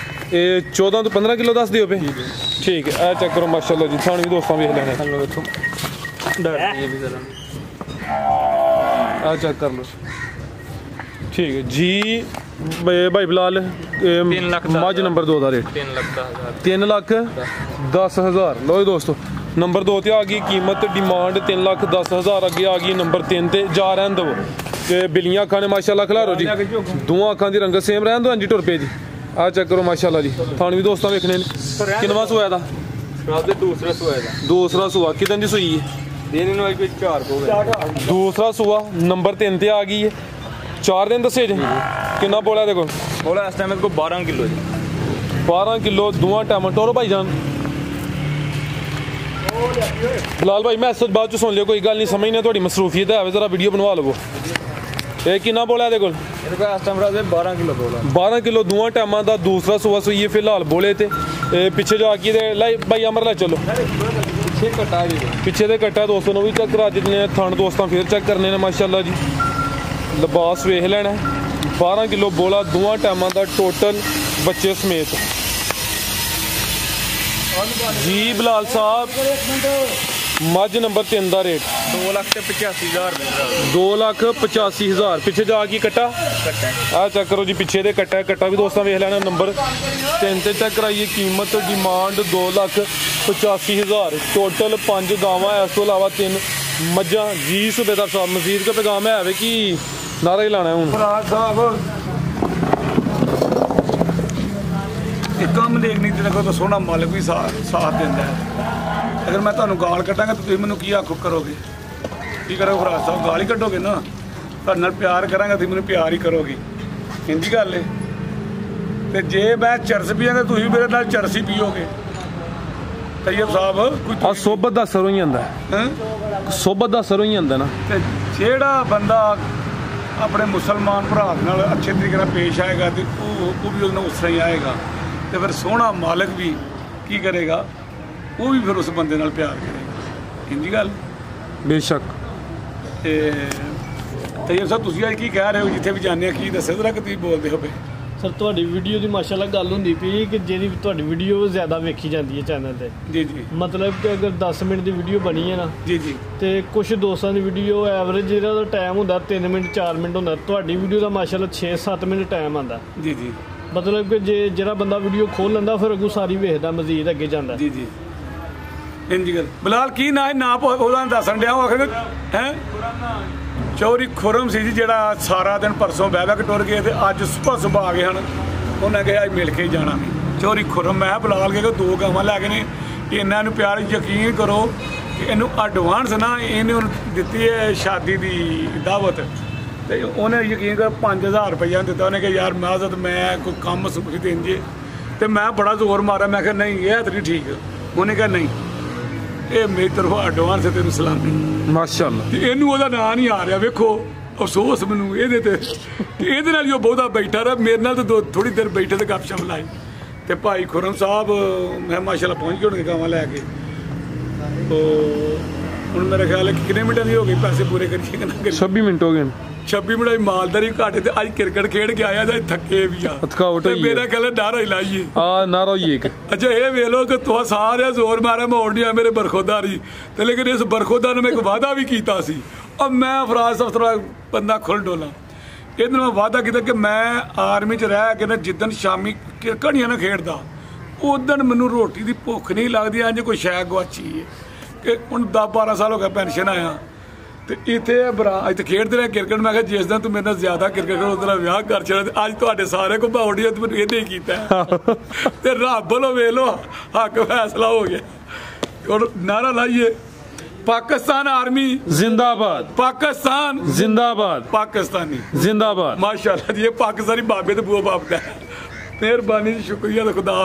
ਇਹ 14 ਤੋਂ 15 ਕਿਲੋ ਦੱਸ ਦਿਓ ਪੇ ਠੀਕ ਹੈ। ਆ ਚੈੱਕ ਕਰੋ ਮਾਸ਼ਾਅੱਲਾ ਜੀ ਥਾਣ ਵੀ ਦੋਸਤਾਂ ਵੇਖ ਲੈਣਾ हेलो देखो डर ये भी जरा ਆ ਚੈੱਕ ਕਰ ਲਓ ਠੀਕ ਹੈ ਜੀ। ਭਾਈ ਬਿਲਾਲ 3 ਲੱਖ ਦਾ ਮੱਝ ਨੰਬਰ 2 ਦਾ ਰੇਟ 3,10,000 ਲੋ ਦੋਸਤੋ ਨੰਬਰ 2 ਤੇ ਆ ਗਈ ਕੀਮਤ ਡਿਮਾਂਡ 3,10,000 ਅੱਗੇ ਆ ਗਈ ਨੰਬਰ 3 ਤੇ ਜਾ ਰਹਿਣ ਦਿਓ ਤੇ ਬਿੱਲੀਆਂ ਅੱਖਾਂ ਨੇ ਮਾਸ਼ਾਅੱਲਾ ਖਿਲਾਰੋ ਜੀ ਦੋਵਾਂ ਅੱਖਾਂ ਦੀ ਰੰਗਤ ਸੇਮ ਰਹਿਣ ਦਿਓ ਹਾਂਜੀ ਟੁਰ ਪਏ ਜੀ। ਆ ਚੈੱਕ ਕਰੋ ਮਾਸ਼ਾਅੱਲਾ ਜੀ ਥਾਣ ਵੀ ਦੋਸਤਾਂ ਵੇਖਣੇ ਨੇ ਕਿੰਨਵਾ ਸੋਇਆ ਦਾ रात दूसरा सोया था ਦੂਸਰਾ ਸੁਆ ਕਿਦਾਂ ਦੀ ਸੂਈ ਹੈ दिन ਨੂੰ ਇੱਕ 4 ਹੋ ਗਏ ਦੂਸਰਾ ਸੁਆ ਨੰਬਰ 3 ਤੇ ਆ ਗਈ ਹੈ 4 ਦਿਨ ਦੱਸੇ ਜੀ ਕਿੰਨਾ ਬੋਲਿਆ ਦੇਖੋ बोला इस टाइम को 12 किलो जी 12 ਕਿਲੋ ਦੋਵਾਂ ਟਾਈਮਾਂ ਟੋਰੋ ਭਾਈ ਜਾਨ ਬਿਲਾਲ ਭਾਈ ਮੈਂ ਸੱਚ ਬਾਅਦ ਚ ਸੁਣ ਲਿਓ ਕੋਈ ਗੱਲ ਨਹੀਂ ਸਮਝਨੇ ਤੁਹਾਡੀ ਮਸਰੂਫੀਅਤ ਹੈ ਜ਼ਰਾ ਵੀਡੀਓ ਬਣਵਾ ਲਵੋ। ਇਹ ਕਿੰਨਾ ਬੋਲਿਆ ਇਹਦੇ ਕੋਲ इनको इस टाइम रात 12 किलो बोला 12 ਕਿਲੋ ਦੋਵਾਂ ਟਾਈਮਾਂ ਦਾ ਦੂਸਰਾ ਸੁਆ ਸੂਈ ਹੈ ਫਿਲਹਾਲ ਬੋਲੇ ਤੇ ਪਿੱਛੇ ਜਾ ਕੇ ਤੇ ਲੈ ਭਾਈ ਅਮਰ ਲੈ ਚਲੋ पीछे कटा जी ਪਿੱਛੇ ਦੇ ਕੱਟਾ ਦੋਸਤੋਂ ਨੂੰ ਵੀ ਚੈੱਕ ਕਰਾ ਦਿੰਦੇ ਨੇ ਥਣ ਦੋਸਤਾਂ ਫੇਰ ਚੈੱਕ ਕਰਨੇ ਨੇ ਮਾਸ਼ਾਅੱਲਾ ਜੀ। ਲਿਬਾਸ ਵੇਖ ਲੈਣਾ 12 ਕਿਲੋ ਬੋਲਾ ਦੋਵਾਂ ਟਾਈਮਾਂ ਦਾ ਟੋਟਲ ਬੱਚੇ ਸਮੇਤ ਜੀ। ਬਿਲਾਲ ਸਾਹਿਬ ਮੱਝ ਨੰਬਰ 3 ਦਾ ਰੇਟ 2,85,000 2,85,000 ਪਿੱਛੇ ਜਾ ਕੇ ਕੱਟਾ ਆ ਚੈੱਕ ਕਰੋ ਜੀ ਪਿੱਛੇ ਦੇ ਕੱਟਾ ਵੀ ਦੋਸਤਾਂ ਵੇਖ ਲੈਣਾ ਨੰਬਰ 3 ਤੇ ਚੈੱਕ ਕਰਾਈਏ ਕੀਮਤ ਡਿਮਾਂਡ 2,85,000 ਟੋਟਲ 5 ਗਾਵਾਂ ਇਸ ਤੋਂ ਇਲਾਵਾ 3 ਮੱਝਾਂ ਜੀ। ਸੂਬੇਦਾਰ ਸਾਹਿਬ ਮਜ਼ੀਦ ਕੋ ਪੈਗਾਮ ਹੈ ਕਿ ਨਾਰਾ ਹੀ ਲਾਣਾ ਹੁਣ ਫਰਾਜ ਸਾਹਿਬ ਇਹ ਕੰਮ ਦੇਖਣੀ ਤੇ ਦੇਖੋ ਤਾਂ ਸੋਹਣਾ ਮਾਲਕ ਵੀ ਸਾਥ ਦਿੰਦਾ ਹੈ। ਅਗਰ ਮੈਂ ਤੁਹਾਨੂੰ ਗਾਲ ਕੱਢਾਂਗਾ ਤਾਂ ਤੁਸੀਂ ਮੈਨੂੰ ਕੀ ਆਖੋ ਕਰੋਗੇ ਕੀ ਕਰੋਗੇ ਫਰਾਜ ਸਾਹਿਬ ਗਾਲ ਹੀ ਕੱਢੋਗੇ ਨਾ। ਤੁਹਾਡੇ ਨਾਲ ਪਿਆਰ ਕਰਾਂਗਾ ਤੁਸੀਂ ਮੈਨੂੰ ਪਿਆਰ ਹੀ ਕਰੋਗੇ ਇੰਦੀ ਗੱਲ ਹੈ। ਤੇ ਜੇ ਮੈਂ ਚਰਸ ਪੀਆਂਗਾ ਤੁਸੀਂ ਮੇਰੇ ਨਾਲ ਚਰਸ ਹੀ ਪੀਓਗੇ। ਤੈਯਬ ਸਾਹਿਬ ਕੋਈ ਆ ਸੋਬਤ ਦਾ ਸਰੋਂ ਹੀ ਆਂਦਾ ਸੋਬਤ ਦਾ ਸਰੋਂ ਹੀ ਆਂਦਾ ਨਾ। ਤੇ ਜਿਹੜਾ ਬੰਦਾ ਆਪਣੇ ਮੁਸਲਮਾਨ ਭਰਾ ਨਾਲ ਅੱਛੇ ਤਰੀਕੇ ਨਾਲ ਪੇਸ਼ ਆਏਗਾ ਤੇ ਉਹ ਵੀ ਉਹਨੂੰ ਉਸ ਤਰ੍ਹਾਂ ਹੀ ਆਏਗਾ ਤੇ ਫਿਰ ਸੋਹਣਾ ਮਾਲਕ ਵੀ ਕੀ ਕਰੇਗਾ ਉਹ ਵੀ ਫਿਰ ਉਸ ਬੰਦੇ ਨਾਲ ਪਿਆਰ ਕਰੇਗਾ ਇੰਦੀ ਗੱਲ ਬੇਸ਼ੱਕ। ਤੇ ਤੈਯਬ ਸਾਹਿਬ ਤੁਸੀਂ ਅੱਜ ਕੀ ਕਹਿ ਰਹੇ ਹੋ ਜਿੱਥੇ ਵੀ ਜਾਂਦੇ ਆ ਕੀ ਦੱਸਿਓ ਜ਼ਰਾ ਕਿ ਤੁਸੀਂ ਬੋਲਦੇ ਹੋ ਪਏ ਸਰ ਤੁਹਾਡੀ ਵੀਡੀਓ ਦੀ ਮਾਸ਼ਾਅੱਲਾ ਗੱਲ ਹੁੰਦੀ ਪਈ ਕਿ ਜਿਹੜੀ ਤੁਹਾਡੀ ਵੀਡੀਓ ਜ਼ਿਆਦਾ ਵੇਖੀ ਜਾਂਦੀ ਹੈ ਚੈਨਲ ਤੇ ਜੀ ਜੀ ਮਤਲਬ ਕਿ ਅਗਰ 10 ਮਿੰਟ ਦੀ ਵੀਡੀਓ ਬਣੀ ਹੈ ਨਾ ਜੀ ਜੀ ਤੇ ਕੁਝ ਦੋਸਤਾਂ ਦੀ ਵੀਡੀਓ ਐਵਰੇਜ ਜਿਹੜਾ ਉਹਦਾ ਟਾਈਮ ਹੁੰਦਾ 3 ਮਿੰਟ 4 ਮਿੰਟ ਹੁੰਦਾ, ਤੁਹਾਡੀ ਵੀਡੀਓ ਦਾ ਮਾਸ਼ਾਅੱਲਾ 6-7 ਮਿੰਟ ਟਾਈਮ ਆਉਂਦਾ। ਜੀ ਜੀ ਮਤਲਬ ਕਿ ਜੇ ਜਿਹੜਾ ਬੰਦਾ ਵੀਡੀਓ ਖੋਲ ਲੈਂਦਾ ਫਿਰ ਅੱਗੋਂ ਸਾਰੀ ਵੇਖਦਾ, ਮਜ਼ੀਦ ਅੱਗੇ ਜਾਂਦਾ। ਜੀ ਜੀ ਇੰਜੀ ਗੱਲ ਬਲਾਲ ਕੀ ਨਾ ਉਹਦਾ ਦੱਸਣ ਡਿਆ ਉਹ ਆਖਰ ਹੈ ਚੌਧਰੀ ਖੁਰਮ ਸੀ ਜੀ, ਜਿਹੜਾ ਸਾਰਾ ਦਿਨ ਪਰਸੋਂ ਬਹਿ ਕੇ ਟੁਰ ਗਏ ਤੇ ਅੱਜ ਸੁਬਹ ਆ ਗਏ ਹਨ। ਉਹਨਾਂ ਕਿਹਾ ਅੱਜ ਮਿਲ ਕੇ ਹੀ ਜਾਣਾ ਵੀ ਚੌਧਰੀ ਖੁਰਮ। ਮੈਂ ਬਲਾਲ ਕੇ 2 ਗਾਵਾਂ ਲੈ ਕੇ ਨੇ, ਇਹਨਾਂ ਨੂੰ ਪਿਆਰ ਯਕੀਨ ਕਰੋ ਕਿ ਇਹਨੂੰ ਐਡਵਾਂਸ ਨਾ ਇਹਨੇ ਉਹਨੂੰ ਦਿੱਤੀ ਹੈ ਸ਼ਾਦੀ ਦੀ ਦਾਵਤ, ਤੇ ਉਹਨੇ ਯਕੀਨ ਕਰ 5000 ਰੁਪਈਆ ਦਿੱਤਾ। ਉਹਨੇ ਕਿਹਾ ਯਾਰ ਮਾਜ਼ਤ ਮੈਂ ਕੋਈ ਕੰਮ ਸੁਖੀ ਦੇਣ ਜੇ, ਤੇ ਮੈਂ ਬੜਾ ਜ਼ੋਰ ਮਾਰਿਆ, ਮੈਂ ਕਿਹਾ ਨਹੀਂ ਇਹ ਤਾਂ ਨਹੀਂ ਠੀਕ। ਉਹਨੇ ਕਿਹਾ ਨਹੀਂ ਇਹ ਮੇਰੀ ਤਰਫੋਂ ਐਡਵਾਂਸ ਹੈ ਤੈਨੂੰ ਸਲਾਮੀ ਮਾਸ਼ਾਅੱਲਾ। ਤੇ ਇਹਨੂੰ ਉਹਦਾ ਨਾਂ ਨਹੀਂ ਆ ਰਿਹਾ, ਵੇਖੋ ਅਫਸੋਸ ਮੈਨੂੰ ਇਹਦੇ ਤੇ। ਇਹਦੇ ਨਾਲ ਜੋ ਬਹੁਤਾ ਬੈਠਾ ਰਿਹਾ, ਮੇਰੇ ਨਾਲ ਤਾਂ ਥੋੜੀ ਦੇਰ ਬੈਠੇ ਤੇ ਗੱਪਸ਼ਪ ਲਾਈ। ਤੇ ਭਾਈ ਖੁਰਮ ਸਾਹਿਬ ਮੈਂ ਮਾਸ਼ਾਅੱਲਾ ਪਹੁੰਚ ਗਏ ਹੋਣਗੇ ਗਾਵਾਂ ਲੈ ਕੇ। ਹੁਣ ਮੇਰਾ ਖਿਆਲ ਹੈ ਕਿ ਕਿੰਨੇ ਮਿੰਟਾਂ ਦੀ ਹੋ ਗਈ, ਪੈਸੇ ਪੂਰੇ ਕਰੀਏ ਕਿ ਨਾ ਕਰੀਏ? 26 ਮਿੰਟ ਹੋ ਗਏ। 26 ਮਿੰਟ ਦੀ ਮਾਲਦਾਰੀ ਘਾਟੇ ਤੇ ਅੱਜ ਕ੍ਰਿਕਟ ਖੇਡ ਕੇ ਆਇਆ ਤਾਂ ਥੱਕੇ ਵੀ ਆ। ਥਕਾਵਟ ਹੋਈ ਹੈ। ਮੇਰਾ ਖਿਆਲ ਨਾਰਾ ਹੀ ਲਾਈਏ। ਨਾਰਾ ਹੀ ਇੱਕ ਅੱਛਾ ਇਹ ਵੇਖ ਲਓ ਕਿ ਤੁਹਾਂ ਸਾਰੇ ਜ਼ੋਰ ਮਾਰਿਆ ਮੋੜ ਨਹੀਂ ਆ ਮੇਰੇ ਬਰਖੋਦਾਰੀ ਤੇ, ਲੇਕਿਨ ਇਸ ਬਰਖੋਦਾਰ ਨੇ ਮੈਂ ਇੱਕ ਵਾਅਦਾ ਵੀ ਕੀਤਾ ਸੀ। ਔਰ ਮੈਂ ਫਰਾਜ਼ ਅਫਸਰ ਬੰਦਾ ਖੁੱਲ ਡੋਲਾ, ਇਹਦੇ ਨਾਲ ਵਾਅਦਾ ਕੀਤਾ ਕਿ ਮੈਂ ਆਰਮੀ 'ਚ ਰਹਿ ਕੇ ਨਾ ਜਿੱਦਣ ਸ਼ਾਮੀ ਘੜੀਆਂ ਨਾ ਖੇਡਦਾ ਉਦਣ ਮੈਨੂੰ ਰੋਟੀ ਦੀ ਭੁੱਖ ਨਹੀਂ ਲੱਗਦੀ, ਇੰਜ ਕੋਈ ਸ਼ੈ ਗਵਾਚੀ ਹੈ। ਕਿ ਹੁਣ 10-12 ਸਾਲ ਹੋ ਗਿਆ ਪੈਨਸ਼ਨ ਆਇਆ ਤੇ ਇੱਥੇ ਇੱਥੇ ਖੇਡਦੇ ਰਹੇ ਕ੍ਰਿਕਟ। ਮੈਂ ਕਿਹਾ ਜਿਸ ਦਿਨ ਤੂੰ ਮੇਰੇ ਨਾਲ ਜ਼ਿਆਦਾ ਕ੍ਰਿਕਟ ਕਰ ਉਸ ਦਿਨ ਵਿਆਹ ਕਰ ਛੱਡ। ਅੱਜ ਤੁਹਾਡੇ ਸਾਰੇ ਕੋ ਬਾਉਡੀ ਤੇ ਮੈਨੂੰ ਇਹਨੇ ਹੀ ਕੀਤਾ ਤੇ ਰੱਬ ਵੱਲੋਂ ਵੇਖ ਲਓ ਹੱਕ ਫੈਸਲਾ ਹੋ ਗਿਆ। ਹੁਣ ਨਾਰਾ ਲਾਈਏ पाकिस्तान आर्मी जिंदाबाद, पाकिस्तान जिंदाबाद, पाकिस्तानी जिंदाबाद। माशाल्लाह जी ये पाकिस्तानी बाबे तो बुआ बाप का है। मेहरबानी शुक्रिया खुदा।